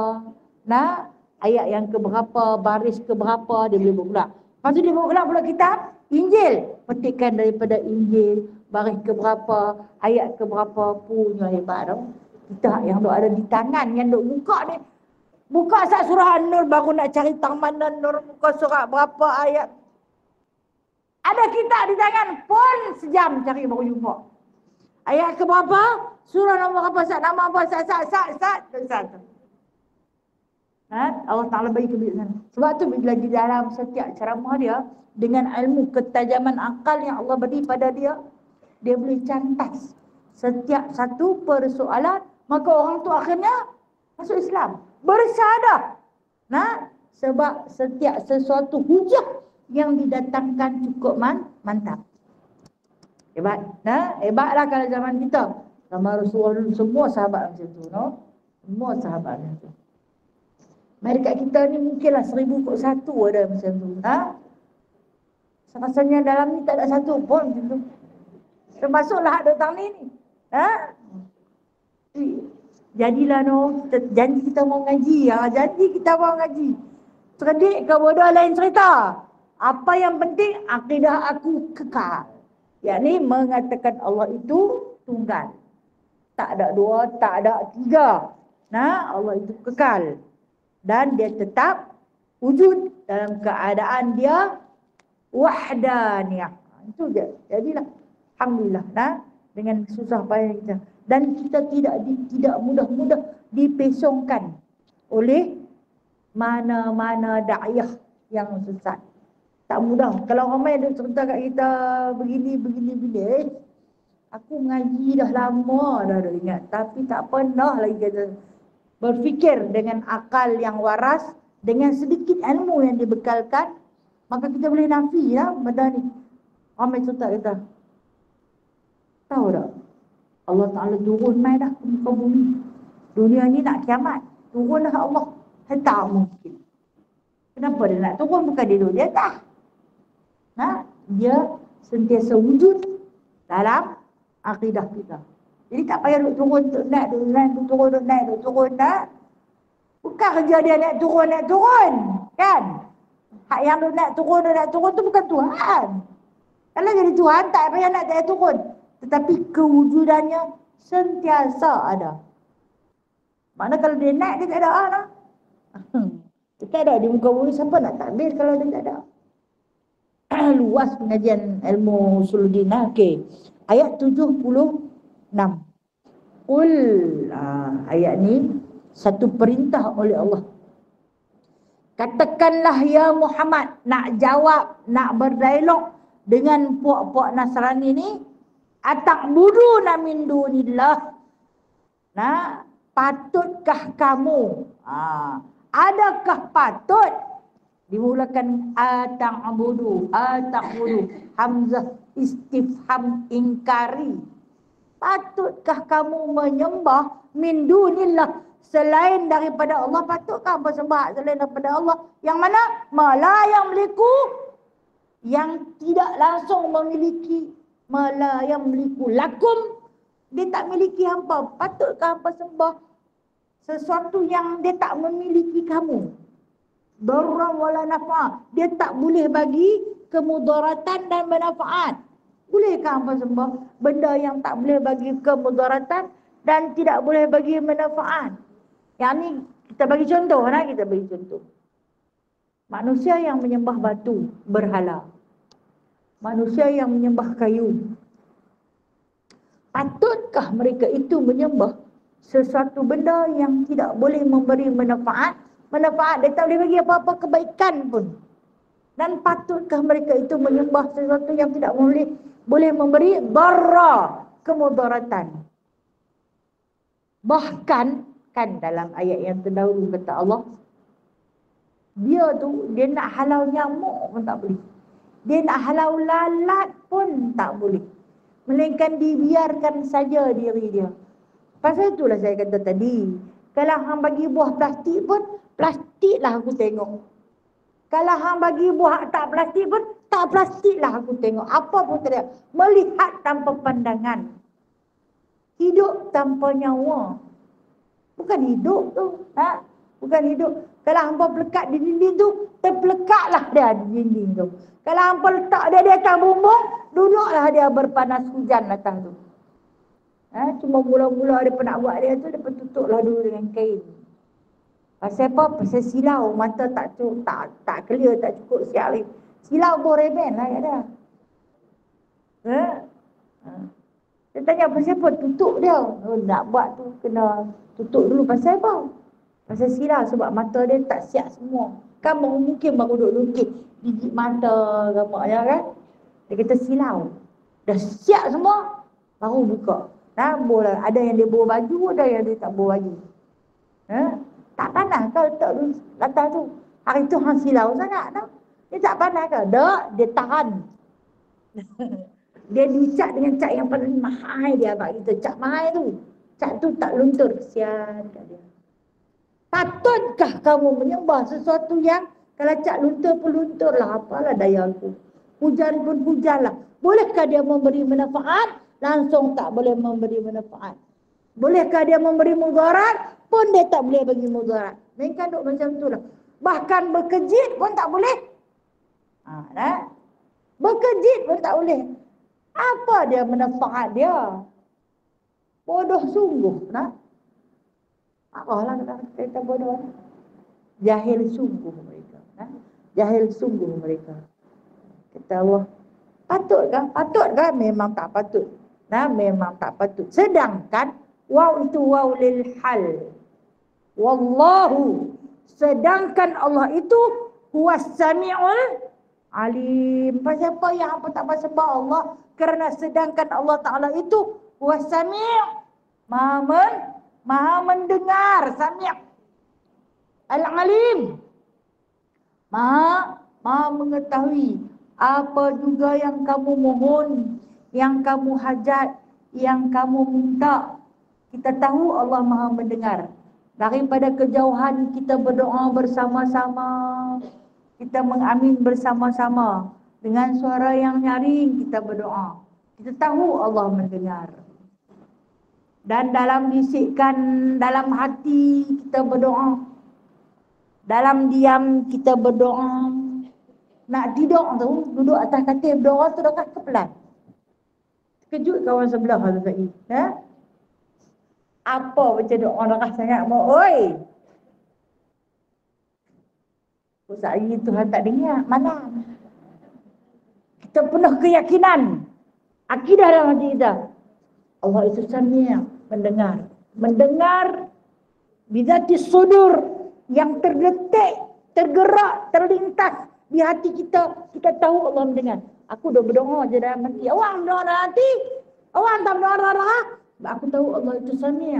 Ayat yang keberapa, baris keberapa, dia boleh bawa. Lepas tu dia bawa pula kitab Injil. Petikan daripada Injil, baris keberapa, ayat keberapa, punya hebat tau. Kita yang duk ada di tangan, yang duk buka ni. Buka sat surah An-Nur, baru nak cari taman An-Nur, buka surah berapa ayat. Ada kitab di tangan, pun sejam cari baru jumpa. Ayat keberapa? Surah nombor apa? Nama apa? Sat. Allah Ta'ala bagi kebijaksanaan. Sebab tu bila di dalam setiap ceramah dia, dengan ilmu ketajaman akal yang Allah beri pada dia, dia boleh cantas setiap satu persoalan. Maka orang tu akhirnya masuk Islam. Bersyahadah. Sebab setiap sesuatu hujah yang didatangkan cukup mantap. Hebat. Hebatlah kalau zaman kita. Sama Rasulullah dulu semua sahabat macam tu. Semua sahabat Nabi. Mari kat kita ni mungkinlah 1000 kot satu ada macam tu. Ha? Rasanya dalam ni tak ada satu pun macam tu. Termasuklah ada tang ni. Ha? Jadilah no, janji kita mau ngaji. Ha? Janji kita mau ngaji. Cerdik ke bodoh lain cerita. Apa yang penting akidah aku kekal. Yakni mengatakan Allah itu tunggal. Tak ada dua, tak ada tiga. Nah, Allah itu kekal. Dan dia tetap wujud dalam keadaan dia wahdaniyah. Itu je. Jadilah alhamdulillah, nah, dengan susah payah kita. Dan kita tidak mudah-mudah dipesongkan oleh mana-mana da'iyah yang sesat. Tak mudah. Kalau ramai ada cerita kat kita begini. Aku ngaji dah lama dah ingat. Tapi tak pernah lagi kita berfikir dengan akal yang waras. Dengan sedikit ilmu yang dibekalkan. Maka kita boleh nafi lah benda ni. Ramai cerita kita. Tahu tak? Allah Ta'ala turun mai dah ke muka bumi. Dunia ni nak kiamat. Turun dah Allah. Tak mungkin. Kenapa dia nak turun? Bukan dia duduk di atas. Nah, dia sentiasa wujud dalam akidah kita. Jadi tak payah duduk turun, duduk naik, duduk turun, tak. Bukan kerja dia naik turun. Kan? Hak yang duduk naik turun tu bukan Tuhan. Kalau jadi Tuhan, tak payah naik turun. Tetapi kewujudannya sentiasa ada. Mana kalau dia naik, dia tak ada lah. Dia tak ada di muka bumi. Siapa nak takbir kalau dia tak ada? Luas pengajian ilmu usuluddin. Okey. Ayat 76. Qul, ayat ni satu perintah oleh Allah. Katakanlah ya Muhammad, nak jawab, nak berdialog dengan puak-puak Nasrani ni, atakbuduna min dunillah. Nah, patutkah kamu? Adakah patut? Dimulakan ata'budu. Hamzah istifham ingkari. Patutkah kamu menyembah min dunillah, selain daripada Allah? Patutkah kamu sembah selain daripada Allah? Yang mana? Mala yang meliku, yang tidak langsung memiliki. Mala yang meliku lakum, dia tak miliki hampa. Patutkah hampa sembah sesuatu yang dia tak memiliki kamu? Darran wala nafa'. Dia tak boleh bagi kemudaratan dan manfaat. Bolehkah hampa sembah benda yang tak boleh bagi kemudaratan dan tidak boleh bagi manfaat? Yang ni kita bagi contoh, nah, kita bagi contoh. Manusia yang menyembah batu, berhala. Manusia yang menyembah kayu. Patutkah mereka itu menyembah sesuatu benda yang tidak boleh memberi manfaat? Dia tak boleh bagi apa-apa kebaikan pun. Dan patutkah mereka itu menyembah sesuatu yang tidak boleh memberi darra, kemudaratan? Bahkan kan dalam ayat yang terdahulu kata Allah, dia nak halau nyamuk pun tak boleh. Dia nak halau lalat pun tak boleh. Melainkan dibiarkan saja diri dia. Pasal itulah saya kata tadi, kalau hang bagi buah plastik pun, plastiklah aku tengok. Kalau hang bagi buah tak plastik pun, tak plastiklah aku tengok. Apa pun tidak. Melihat tanpa pandangan. Hidup tanpa nyawa. Bukan hidup tu. Bukan hidup. Kalau hampa pelekat di dinding tu, terpelekatlah dia di dinding tu. Kalau hampa letak dia di atas bumbung, duduklah dia berpanas hujan atas tu. Cuma mula-mula dia nak buat dia tu, dia tutuplah dulu dengan kain. Pasal apa? Pasal silau. Mata tak clear, tak cukup siap lagi. Silau pun reben lah kat dia. Dia tanya pasal apa? Tutup dia. Nak buat tu kena tutup dulu. Pasal apa? Pasal silau, sebab mata dia tak siap semua. Kan mungkin baru duduk lukit gigit mata gambar ya kan. Dia kata silau. Dah siap semua, baru buka. Boleh. Ada yang dia bawa baju, ada yang dia tak bawa baju. Tak panas kau letak dulu latar tu. Hari tu hang silau sangat tak? Dia tak panas ke? Tak, dia tahan. Dia dicat dengan cat yang paling mahal dia abang kita. Cat mahal tu. Cat tu tak luntur. Kesian kat dia. Patutkah kamu menyembah sesuatu yang kalau cak luntur pun luntur lah, apalah daya aku. Hujan pun hujanlah. Bolehkah dia memberi manfaat? Langsung tak boleh memberi manfaat. Bolehkah dia memberi mudarat? Pun dia tak boleh bagi mudarat. Mereka duk macam tu lah. Bahkan berkejit pun tak boleh. Berkejit pun tak boleh. Apa dia manfaat dia? Bodoh sungguh. Apalah kata bodoh. Jahil sungguh mereka. Jahil sungguh mereka. Kata Allah, patutkah? Patutkah? Memang tak patut. Memang tak patut. Sedangkan waw itu waw lil hal. Wallahu. Sedangkan Allah itu huwas sami'ul alim. Siapa yang apa tak sembah Allah? Kerana sedangkan Allah Ta'ala itu huwas sami' maha mendengar. Sami' al-alim. Maha mengetahui apa juga yang kamu mohon, yang kamu hajat, yang kamu minta. Kita tahu Allah Maha mendengar. Daripada kejauhan kita berdoa bersama-sama, kita mengamin bersama-sama. Dengan suara yang nyaring kita berdoa. Kita tahu Allah mendengar. Dan dalam bisikan, dalam hati kita berdoa. Dalam diam kita berdoa. Nak tidur tu, duduk atas katil berdoa tu dekat kepelan. Kejut kawan sebelah tu tadi. Apa baca doa dekat sangat mau, oi. Pusat hari Tuhan tak dengar, mana? Kita penuh keyakinan. Akidah dalam hati kita. Allah itu sami' mendengar. Mendengar bizati sudur yang terdetik, tergerak, terlintas di hati kita. Kita tahu Allah mendengar. Aku dah berdoa je dalam hati. Awak berdoa dalam hati? Awak tak berdoa dalam hati? Aku tahu Allah itu sami'.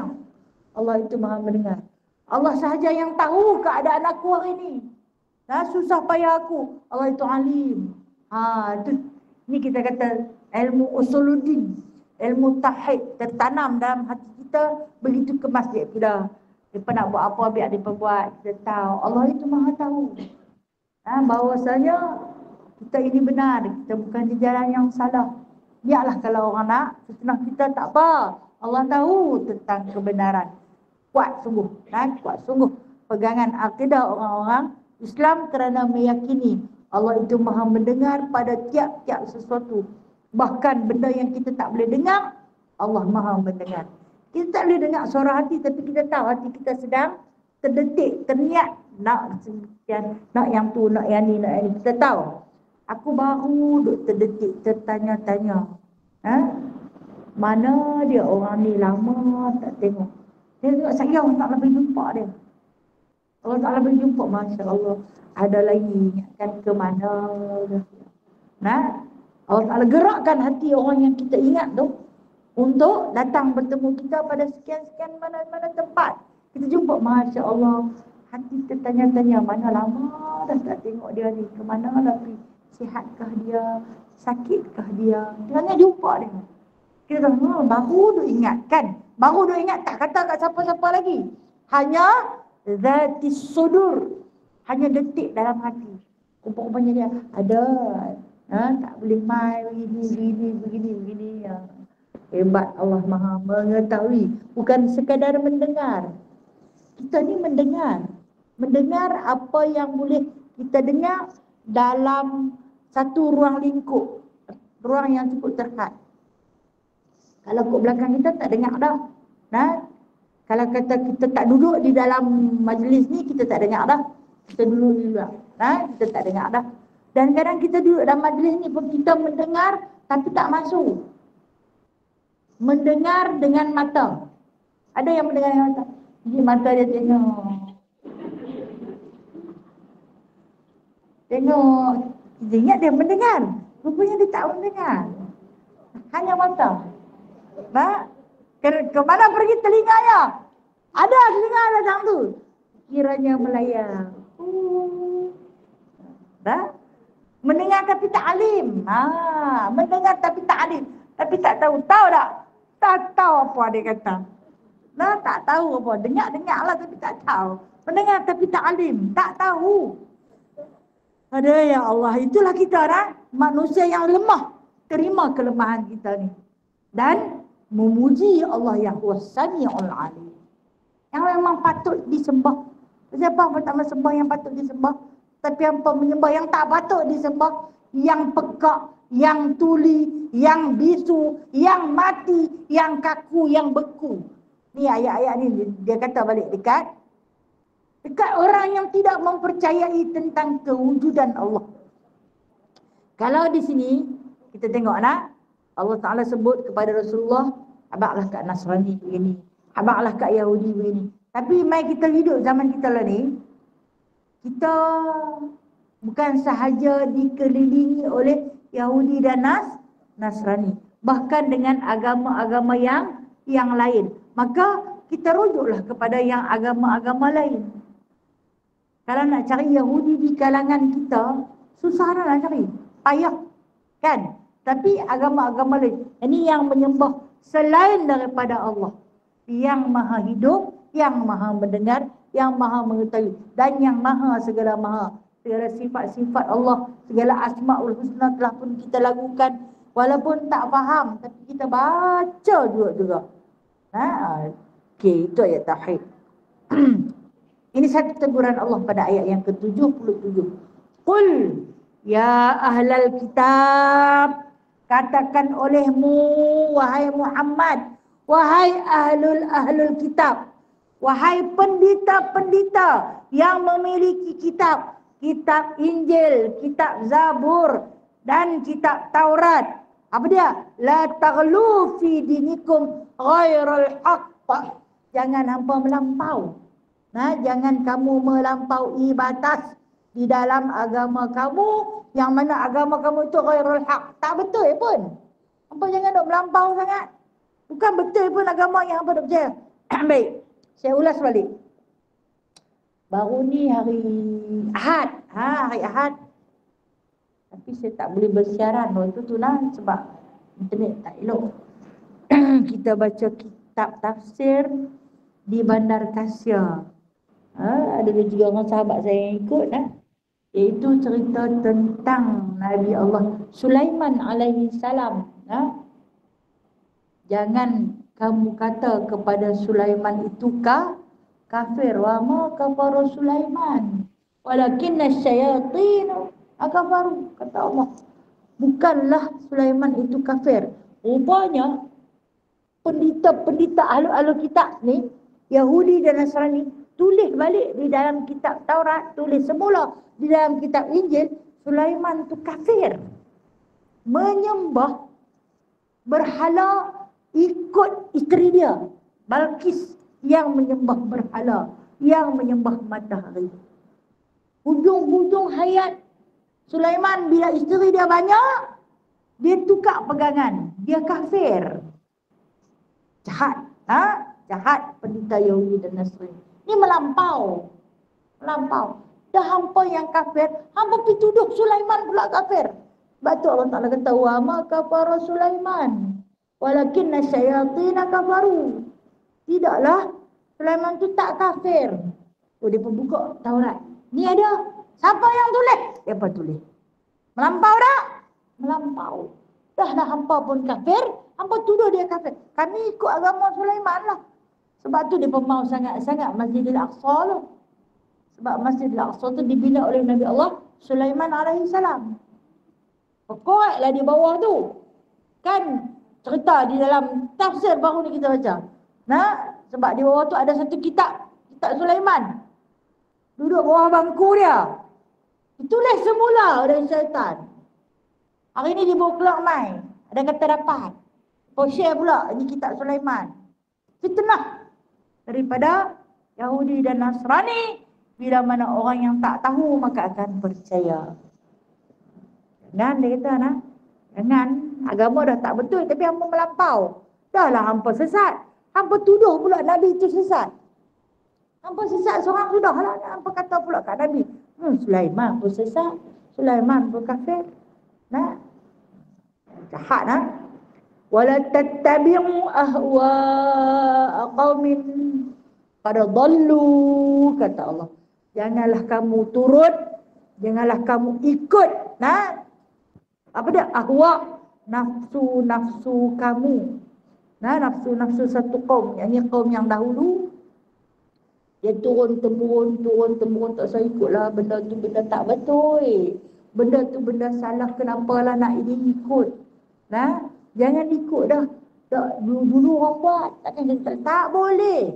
Allah itu maha mendengar. Allah sahaja yang tahu keadaan aku hari ini. Susah payah aku. Allah itu alim. Ini kita kata ilmu usuluddin, ilmu tauhid tertanam dalam hati kita. Begitu ke masjid kita. Dia nak buat apa, biar dia buat. Kita tahu. Allah itu maha tahu. Bahawasanya kita ini benar. Kita bukan di jalan yang salah. Biarlah kalau orang nak fitnah kita, tak apa. Allah tahu tentang kebenaran. Kuat sungguh. Kuat sungguh. Pegangan akidah orang-orang Islam kerana meyakini Allah itu maha mendengar pada tiap-tiap sesuatu. Bahkan benda yang kita tak boleh dengar, Allah maha mendengar. Kita tak boleh dengar suara hati, tapi kita tahu hati kita sedang terdetik, terniat nak yang tu, nak yang ni, nak yang ni. Kita tahu. Aku baru duk terdetik, tertanya-tanya. Mana dia orang ni, lama tak tengok. Dia tengok saya tak lebih jumpa dia. Allah Ta'ala berjumpa, Masya Allah. Ada lagi ingatkan ke mana. Allah Ta'ala gerakkan hati orang yang kita ingat tu untuk datang bertemu kita pada sekian-sekian mana-mana tempat. Kita jumpa, Masya Allah. Hati kita tanya-tanya, mana lama dah tak tengok dia ni. Ke mana dah pergi? Sihatkah dia? Sakitkah dia? Kita jumpa dia. Kita tahu, baru duk ingatkan. Baru duk ingat, tak kata kat siapa-siapa lagi. Hanya zatis sudur. Hanya detik dalam hati. Rupa-rupanya dia ada. Tak boleh main begini. Hebat Allah Maha mengetahui. Bukan sekadar mendengar. Kita ni mendengar. Mendengar apa yang boleh kita dengar dalam satu ruang lingkup. Ruang yang cukup terhad. Kalau kat belakang kita tak dengar dah. Kalau kata kita tak duduk di dalam majlis ni, kita tak dengar dah. Kita duduk di luar. Kita tak dengar dah. Dan kadang kita duduk dalam majlis ni pun kita mendengar tapi tak masuk. Mendengar dengan mata. Ada yang mendengar dengan mata. Jadi mata dia tengok. Tengok. Dia ingat dia mendengar. Rupanya dia tak mendengar. Hanya mata. Ke mana pergi telinganya? Ada telinga datang tu. Kiranya melayang. Mendengar tapi tak alim. Mendengar tapi tak alim. Tapi tak tahu. Tahu tak? Tak tahu apa dia kata. Tak tahu apa. Dengar lah tapi tak tahu. Mendengar tapi tak alim, tak tahu. Ada ya Allah, itulah kita manusia yang lemah. Terima kelemahan kita ni. Dan memuji Allah yang Sami'ul Alim. Yang memang patut disembah. Siapa pertama sembah yang patut disembah? Tapi apa menyembah yang tak patut disembah? Yang pekak, yang tuli, yang bisu, yang mati, yang kaku, yang beku. Ni ayat-ayat ni dia kata balik dekat orang yang tidak mempercayai tentang kewujudan Allah. Kalau di sini kita tengok Allah Ta'ala sebut kepada Rasulullah, abaklah kat Nasrani begini, abaklah kat Yahudi begini. Tapi mai kita hidup zaman kita lah ni, kita bukan sahaja dikelilingi oleh Yahudi dan Nasrani, bahkan dengan agama-agama yang lain. Maka kita rujuklah kepada yang agama-agama lain. Kalau nak cari Yahudi di kalangan kita, susah nak cari, payah kan? Tapi agama-agama lain, ini yang menyembah selain daripada Allah, yang maha hidup, yang maha mendengar, yang maha mengetahui, dan yang maha segala maha. Segala sifat-sifat Allah, segala asma'ul husna telah pun kita lakukan. Walaupun tak faham, tapi kita baca juga. Okey, itu ayat tauhid. Ini satu teguran Allah pada ayat yang ke-77. Qul ya ahlal kitab, katakan olehmu wahai Muhammad, wahai ahlul kitab, wahai pendeta-pendeta yang memiliki kitab Injil, kitab Zabur dan kitab Taurat. Apa dia? La taghlu fi dinikum ghairal haqq. Jangan hampa melampau. Jangan kamu melampaui batas di dalam agama kamu, yang mana agama kamu itu ghairul haq. Tak betul pun. Hampa jangan nak melampau sangat. Bukan betul pun agama yang hampa nak percaya. Baik, saya ulas balik. Baru ni hari Ahad. Hari Ahad. Tapi saya tak boleh bersiaran waktu tu sebab internet tak elok. Kita baca kitab tafsir di Bandar Kasia. Ada juga orang sahabat saya yang ikut iaitu cerita tentang Nabi Allah Sulaiman alaihi salam. Jangan kamu kata kepada Sulaiman itu kafir. Wa ma kafara Sulaiman walakinna syayatin kafaru, kata Allah. Bukanlah Sulaiman itu kafir. Rupanya pendeta-pendeta ahlu kitab ni, Yahudi dan Nasrani, tulis balik di dalam kitab Taurat, tulis semula di dalam kitab Injil, Sulaiman itu kafir. Menyembah berhala ikut isteri dia, Balqis, yang menyembah berhala, yang menyembah matahari. Hujung-hujung hayat Sulaiman, bila isteri dia banyak, dia tukar pegangan, dia kafir. Jahat, jahat pendeta Yahudi dan Nasrani. Ini melampau. Dah hampa yang kafir, hampa pergi tuduh Sulaiman pula kafir. Sebab tu Allah Ta'ala kata, wa ma kafara Sulaiman walakinna syayatina kafaru. Tidaklah Sulaiman tu tak kafir. Dia pun buka Taurat. Ni ada. Siapa yang tulis? Siapa tulis? Melampau tak? Melampau. Dah hampa pun kafir, hampa tuduh dia kafir. Kami ikut agama Sulaiman lah. Sebab tu dia pun mau sangat-sangat Masjidil Aqsa lah. Sebab Masjidil Aqsa tu dibina oleh Nabi Allah Sulaiman alaihi salam. Pokoklah di bawah tu. Kan cerita di dalam tafsir baru ni kita baca. Sebab di bawah tu ada satu kitab Sulaiman. Duduk bawah bangku dia. Itulah semula oleh syaitan. Hari ni dibawa keluar mai. Ada kata dapat. Share pula ini kitab Sulaiman. Fitnah daripada Yahudi dan Nasrani. Bila mana orang yang tak tahu maka akan percaya. Dan dia kata jangan, agama dah tak betul tapi hampa melampau. Dahlah hampa sesat. Hampa tuduh pula Nabi itu sesat. Hampa sesat seorang sudah lah. Hampa kata pula kat Nabi, Sulaiman pun sesat, Sulaiman pun kafir. Jahat wala tattabi'u ahwa'a qaumin Pada dhallu, kata Allah. Janganlah kamu turut, janganlah kamu ikut. Nah, apa dia? Ahwa, nafsu-nafsu kamu. Nah, nafsu-nafsu satu kaum. Yang ni kaum yang dahulu. Dia turun-temurun, tak saya ikutlah. Benda tu benda tak betul. Benda tu benda salah, kenapalah nak ini ikut. Nah, jangan ikut dah. Tak, dulu orang buat, takkan kita tak boleh.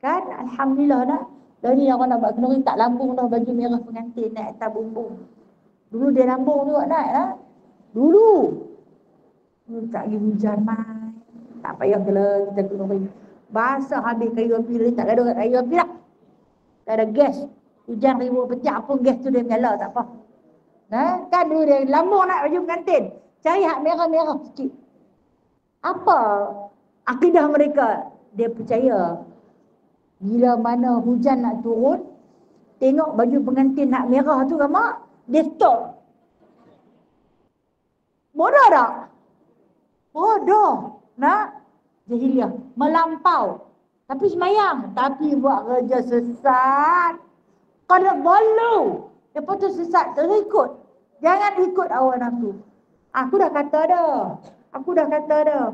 Kan, alhamdulillah dah. Dah ni orang nak buat kenduri tak lambung dah baju merah pengantin naik atas bumbung. Dulu dia lambung juga naik lah. Dulu. Tak pergi hujan mai. Tak payah kalau kita kenduri. Basah habis kayu api, tak ada kat kayu api lah. Tak ada gas. Hujan ribu pecah pun gas tu dia menyala, tak apa. Nah, kan dulu dia lambung naik baju pengantin. Cari hak merah-merah sikit. Apa akidah mereka? Dia percaya bila mana hujan nak turun, tengok baju pengantin nak merah tu gambar, dia stop. Bodoh tak? Bodoh. Nak jahiliah, melampau. Tapi semayang, tapi buat kerja sesat. Qad dhallu. Lepas tu sesat, terikut. Jangan ikut awak nafsu. Aku dah kata dah.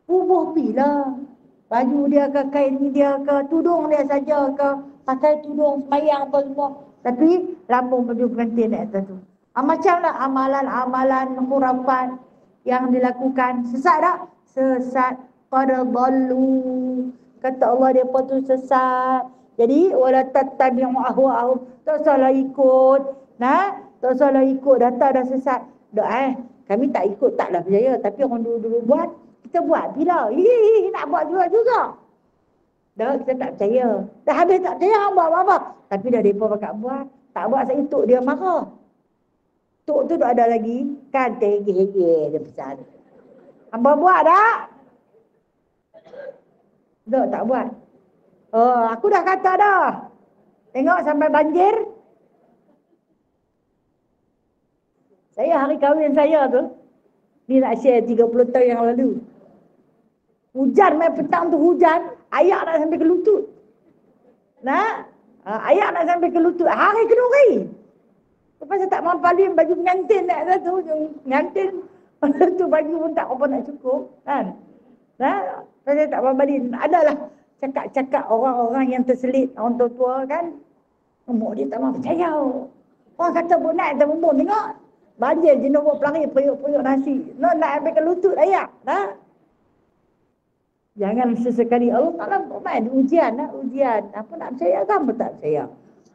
Bubuh pilah. Baju dia ke, kain dia ke, tudung dia saja ke, pakai tudung semayang apa semua. Tapi lambung baju pengantin di atas tu. Macamlah amalan-amalan khurafat yang dilakukan. Sesat tak? Sesat. Qad dhallu. Kata Allah, dia pun tu sesat. Jadi wala tattabi'u ahwa'ahum. Tak salah ikut. Nah, tak salah ikut. Data dah sesat. Dah kami tak ikut, taklah percaya. Tapi orang dulu-dulu buat, kita buat bila. Nak buat juga. Dah kita tak percaya. Dah habis tak percaya, orang buat apa-apa. Tapi dah mereka pakat buat. Tak buat saya tok dia marah. Tok tu tak ada lagi. Kan terhege-hege dia pesan. Hamba buat tak? Tak buat. Oh, aku dah kata dah. Tengok sampai banjir. Saya hari kahwin saya tu, ni nak share 30 tahun yang lalu. Hujan main petang tu hujan, ayak nak sampai ke lutut. Nah, ayak nak sampai ke lutut. Hari kenduri. Lepas saya tak mampalin baju pengantin nak tu, pengantin tu baju pun tak apa nak cukup, kan? Nah, saya tak mampalin. Adalah cakap-cakap orang-orang yang terselit, orang tua-tua kan. Umur dia tak mahu percaya. Orang kata pun naik atas bumbung, tengok. Banjir jenama pelari puyuk-puyuk nasi. Nak ambil ke lutut ayak. Nah. Jangan sesekali Allah Ta'ala main ujian. Ujian. Apa nak percaya kan? Apa tak percaya?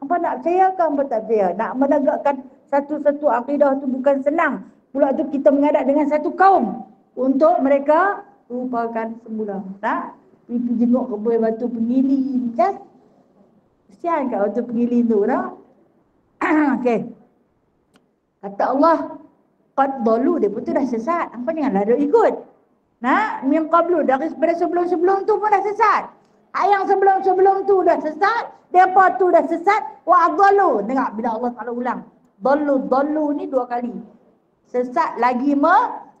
Apa nak percaya kan? Apa tak percaya? Nak menegakkan satu-satu akidah tu bukan senang. Pula tu kita menghadap dengan satu kaum. Untuk mereka lupakan semula. Nah. Pipi jenguk ke buah batu pengilin. Kan? Kesian kat batu pengilin tu. Nah. Okey. Kata Allah, qad dhallu, dia pun tu dah sesat. Hampa janganlah dia ikut. Nah, min qablu, daripada sebelum-sebelum tu pun dah sesat. Yang sebelum-sebelum tu dah sesat, depa tu dah sesat, wa dhallu. Dengar bila Allah Taala ulang. Dhallu ni 2 kali. Sesat lagi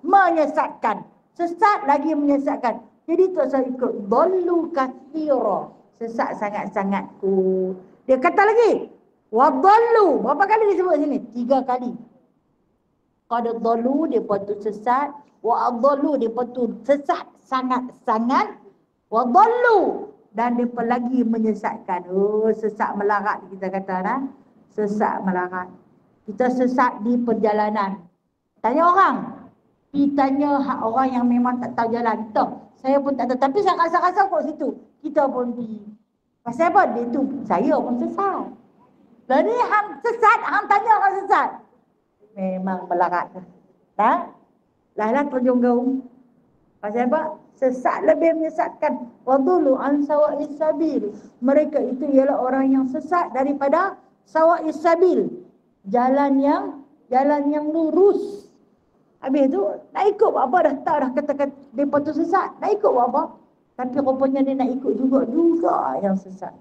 menyesatkan. Sesat lagi menyesatkan. Jadi tu saya ikut dhallu katsira. Sesat sangat-sangat tu. Dia kata lagi, wa dhallu. Berapa kali disebut sini? 3 kali. Qad dhallu, dia patut sesat. Wa adhallu, dia patut sesat sangat-sangat. Wa dhallu, dan dia lagi menyesatkan. Oh, sesat melarat kita kata dah. Sesat melarat. Kita sesat di perjalanan. Tanya orang. Pergi tanya orang yang memang tak tahu jalan. Saya pun tak tahu. Tapi saya rasa-rasa kat situ. Kita pun pergi. Pasal apa? Dia tu, saya pun sesat. Dan ni hang sesat, hang tanya orang sesat. Memang melarat. Tak? Lah terjun gaung. Pasal apa? Sesat lebih menyesatkan. Wadulu an sawa'is sabil. Mereka itu ialah orang yang sesat daripada sawa'is sabil. Jalan yang lurus. Habis tu nak ikut buat apa? Dah tahu dah kata-kata depa tu sesat. Nak ikut buat apa? Tapi rupanya dia nak ikut juga yang sesat.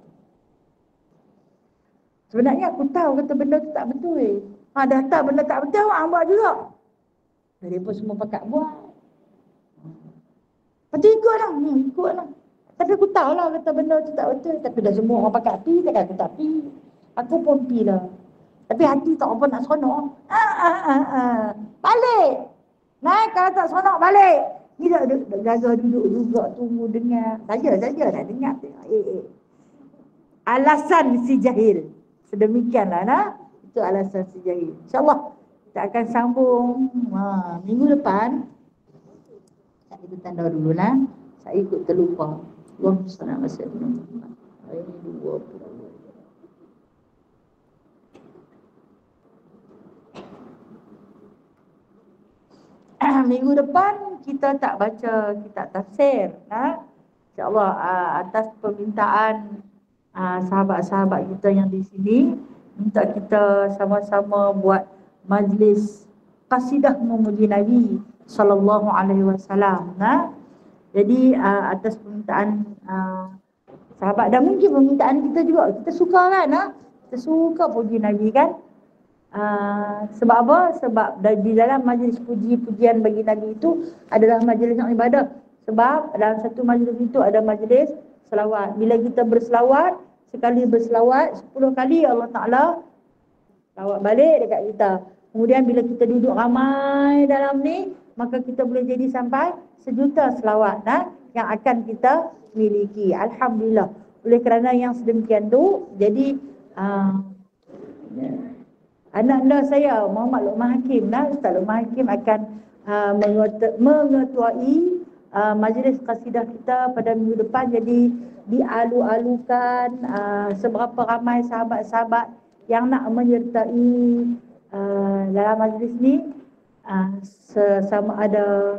Sebenarnya aku tahu kata benda tu tak betul. Dah tahu benda tak betul, hang buat juga. Mereka semua pakat buat. Lepas tu ikut lah. Tapi aku tahu lah kata benda tu tak betul. Tapi dah semua orang pakai pi, takkan aku tak pi. Aku pun pi lah. Tapi hati tak apa nak seronok. Balik. Nah, kalau tak seronok balik. Ni dah jaga duduk juga, tunggu dengar. Saya nak dengar. Alasan si jahil. Sedemikianlah nah. Itu alasan si jahil. InsyaAllah kita akan sambung minggu depan. Kita tanda dulu lah. Saya ikut terlupa. Allahumma salli ala sayyidina Muhammad. Ini 20. Minggu depan kita tak baca kitab tafsir. InsyaAllah atas permintaan sahabat-sahabat kita yang di sini, minta kita sama-sama buat majlis qasidah memuji Nabi sallallahu alaihi wasallam. Jadi atas permintaan sahabat dan mungkin permintaan kita juga, kita suka kan, kita suka puji Nabi kan. Sebab apa? Sebab di dalam majlis puji-pujian bagi Nabi itu adalah majlis yang ibadah. Sebab dalam satu majlis itu ada majlis selawat. Bila kita berselawat, sekali berselawat 10 kali Allah Ta'ala selawat balik dekat kita. Kemudian bila kita duduk ramai dalam ni, maka kita boleh jadi sampai 1 juta selawat yang akan kita miliki. Alhamdulillah. Oleh kerana yang sedemikian tu, jadi anak-anak saya Muhammad Luqman Hakim, Ustaz Luqman Hakim akan mengetuai majlis qasidah kita pada minggu depan. Jadi dialu-alukan seberapa ramai sahabat-sahabat yang nak menyertai dalam majlis ni, sama ada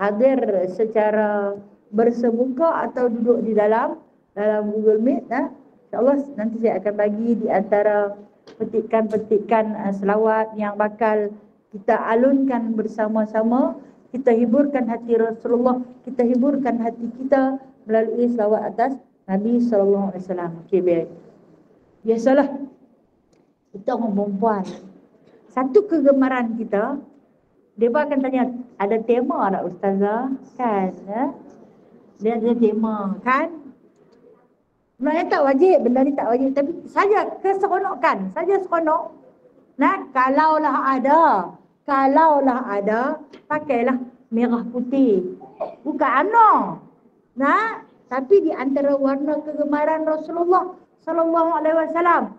hadir secara bersemuka atau duduk di dalam Google Meet. InsyaAllah nanti saya akan bagi di antara petikan-petikan selawat yang bakal kita alunkan bersama-sama. Kita hiburkan hati Rasulullah, kita hiburkan hati kita melalui selawat atas Nabi SAW. Okey, baik. Biasalah kita orang perempuan, satu kegemaran kita, dia pun akan tanya, ada tema tak Ustazah? Kan? Dia ada tema kan? Sebenarnya tak wajib, benda ni tak wajib. Tapi saja keseronokan, saja seronok. Kalaulah ada, pakailah merah putih. Bukan UMNO. Tapi di antara warna kegemaran Rasulullah sallallahu alaihi wasallam.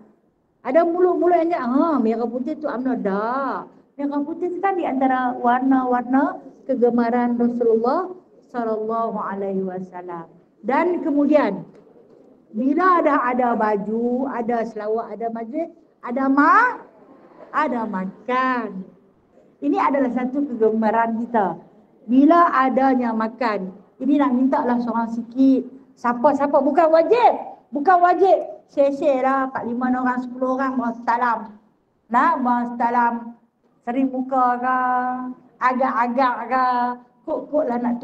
Ada mulut-mulut yang cakap, merah putih tu UMNO. Dah. Merah putih kan di antara warna-warna kegemaran Rasulullah sallallahu alaihi wasallam. Dan kemudian bila ada baju, ada selawat, ada majlis, ada makan. Ini adalah satu kegemaran kita. Bila adanya makan, ini nak minta lah seorang sikit. Siapa-siapa, bukan wajib. Share lah 4-5 orang, 10 orang bersalam. Bersalam sering muka ke, agak-agak ke, kok lah nak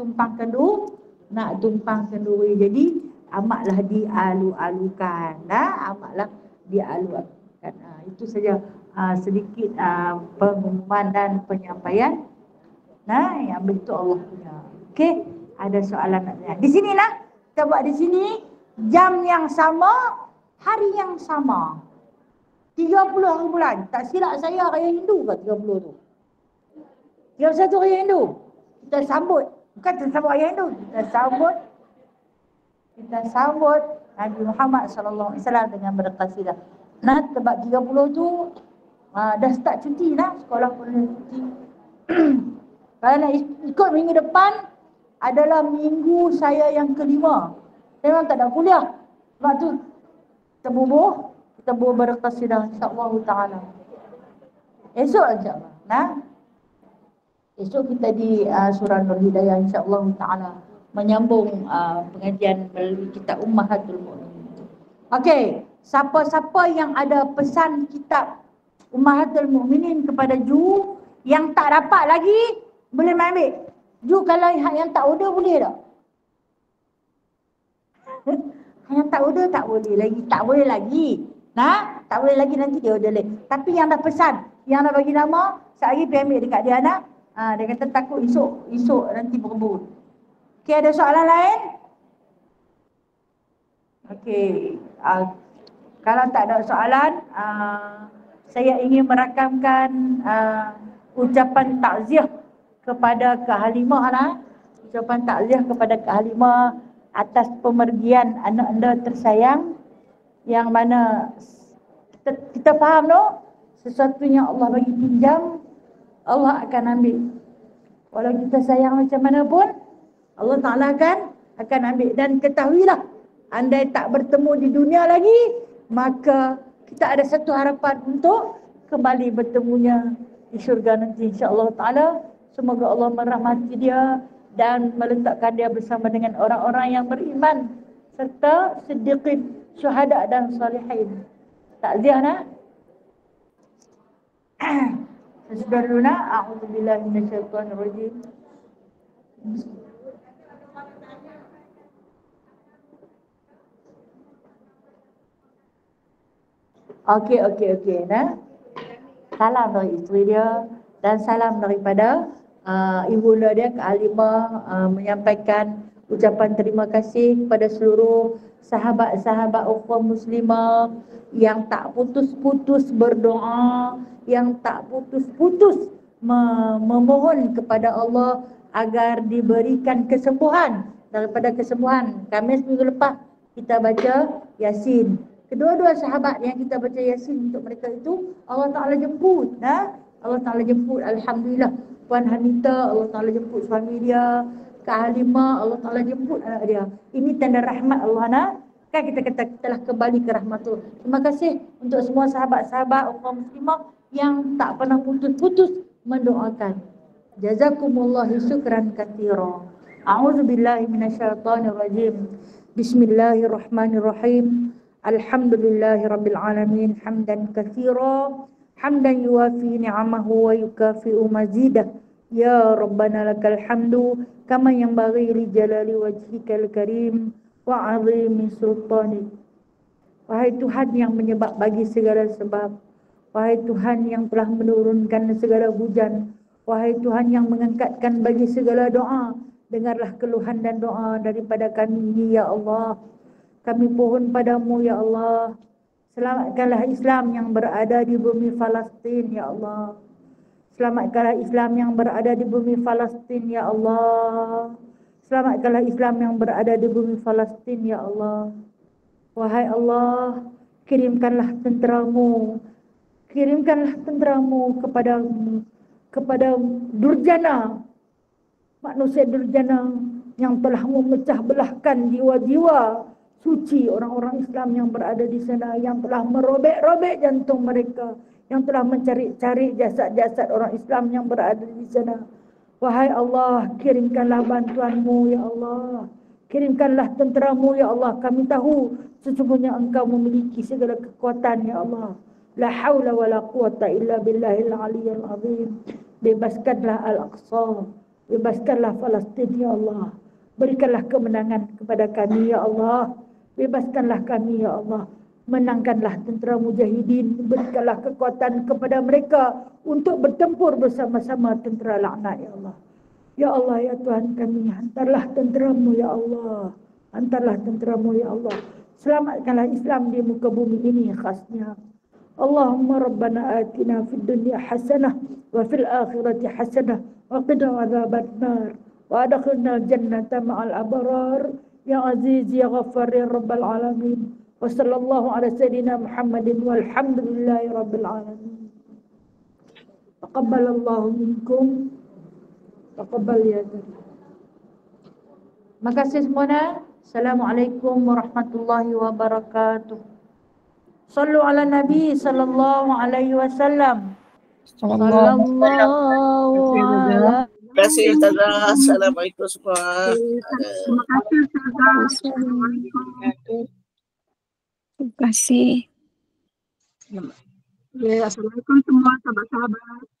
tumpang kenduri. Jadi amatlah dialu-alukan. Amatlah dialu-alukan. Itu saja sedikit pengumuman dan penyampaian yang bentuk Allah punya. Okey, ada soalan nak tanya. Di sinilah kita buat di sini, jam yang sama, hari yang sama. 30 hari bulan. Tak silap saya Raya Hindu ke 30 tu? 31 Raya Hindu. Kita sambut. Bukan kita sambut Raya Hindu. Kita sambut Nabi Muhammad SAW dengan berqasidah. Sebab 30 tu dah start cuti sekolah pun dah cuti. Kalau nak ikut minggu depan adalah minggu saya yang kelima. Saya memang tak ada kuliah. Sebab tu kita bubuh berqasidah insya-Allah taala. Esok insya-Allah. Esok kita di surah Nur Hidayah insya-Allah taala menyambung pengajian melalui kitab Ummahatul Mukminin. Okey, siapa-siapa yang ada pesan kitab Ummahatul Mukminin kepada Ju yang tak dapat lagi, boleh ambil. Ju kalau yang tak order boleh tak? Yang tak order tak boleh lagi. Tak boleh lagi nanti dia order lagi. Tapi yang dah pesan, yang dah bagi nama, sehari pergi ambil dekat dia dia kata takut esok nanti berebut. Okey, ada soalan lain? Okey. Kalau tak ada soalan, saya ingin merakamkan ucapan takziah kepada Kak Halimah lah. Ucapan takziah kepada Kak Halimah atas pemergian anak anda tersayang, yang mana kita faham no, sesuatu yang Allah bagi pinjam, Allah akan ambil. Walau kita sayang macam mana pun, Allah Ta'ala akan ambil. Dan ketahuilah, andai tak bertemu di dunia lagi, maka kita ada satu harapan untuk kembali bertemunya di syurga nanti, insya-Allah Ta'ala. Semoga Allah merahmati dia dan meletakkan dia bersama dengan orang-orang yang beriman serta siddiqin, syuhada dan salihin. Takziah nak? Sesudah dulu nak. A'udzubillahi minasyaitonirrajim. Okey nah. Salam dari isteri dia dan salam daripada ibunda dia Kak Halimah, menyampaikan ucapan terima kasih kepada seluruh sahabat-sahabat ukhuwah muslimah yang tak putus-putus berdoa, yang tak putus-putus memohon kepada Allah agar diberikan kesembuhan daripada kesembuhan. Khamis minggu lepas kita baca Yasin. Kedua-dua sahabat yang kita baca Yasin untuk mereka itu, Allah Ta'ala jemput. Allah Ta'ala jemput, Alhamdulillah. Puan Hanita, Allah Ta'ala jemput suami dia. Kak Halimah, Allah Ta'ala jemput anak dia. Ini tanda rahmat Allah. Kan kita kata kita telah kembali ke rahmatul. Terima kasih untuk semua sahabat-sahabat ukhuwah muslimah yang tak pernah putus-putus mendoakan. Jazakumullahu syukran katsira. A'udzubillahi minasyaitonirrajim. Bismillahirrahmanirrahim. Alhamdulillahirabbil alamin hamdan katsira hamdan yuwafi ni'amahu wa yukafi'u mazidah. Ya Rabbana lakal hamdu kama yanbaghi li jalali wajhikal karim wa 'azimi sultanik. Wahai Tuhan yang menyebab bagi segala sebab, wahai Tuhan yang telah menurunkan segala hujan, wahai Tuhan yang mengangkatkan bagi segala doa, dengarlah keluhan dan doa daripada kami ini ya Allah. Kami pohon padamu ya Allah, selamatkanlah Islam yang berada di bumi Palestin ya Allah. Selamatkanlah Islam yang berada di bumi Palestin ya Allah. Selamatkanlah Islam yang berada di bumi Palestin ya Allah. Wahai Allah, kirimkanlah tenteramu kepada durjana, manusia durjana yang telah memecah belahkan jiwa-jiwa suci orang-orang Islam yang berada di sana, yang telah merobek-robek jantung mereka, yang telah mencari-cari jasad-jasad orang Islam yang berada di sana. Wahai Allah, kirimkanlah bantuanmu ya Allah. Kirimkanlah tenteramu ya Allah. Kami tahu sesungguhnya Engkau memiliki segala kekuatan ya Allah. La haula wa la quwata illa billahil aliyyil azim. Bebaskanlah Al-Aqsa, bebaskanlah Palestin ya Allah. Berikanlah kemenangan kepada kami ya Allah. Bebaskanlah kami ya Allah. Menangkanlah tentera mujahidin. Berikanlah kekuatan kepada mereka untuk bertempur bersama-sama tentera laknat ya Allah. Ya Allah ya Tuhan kami, hantarlah tenteramu ya Allah. Hantarlah tenteramu ya Allah. Selamatkanlah Islam di muka bumi ini khasnya. Allahumma rabbana atina fid dunya hasanah wa fil akhirati hasanah wa qina adzabannar wa adkhilna jannata ma'al abrar. Ya Aziz, Ya Ghaffar, Ya Rabbal Alamin. Wa sallallahu ala sayyidina Muhammadin walhamdulillahi Rabbil Alamin. Taqabbalallahu minkum. Taqabbal ya Tuhan. Makasih semuanya. Assalamualaikum warahmatullahi wabarakatuh. Sallu ala Nabi sallallahu alaihi wasallam. Sallallahu ala. Terima kasih Ustazah. Assalamualaikum semua. Terima kasih Ustazah. Terima kasih. Ya, assalamualaikum semua sahabat-sahabat.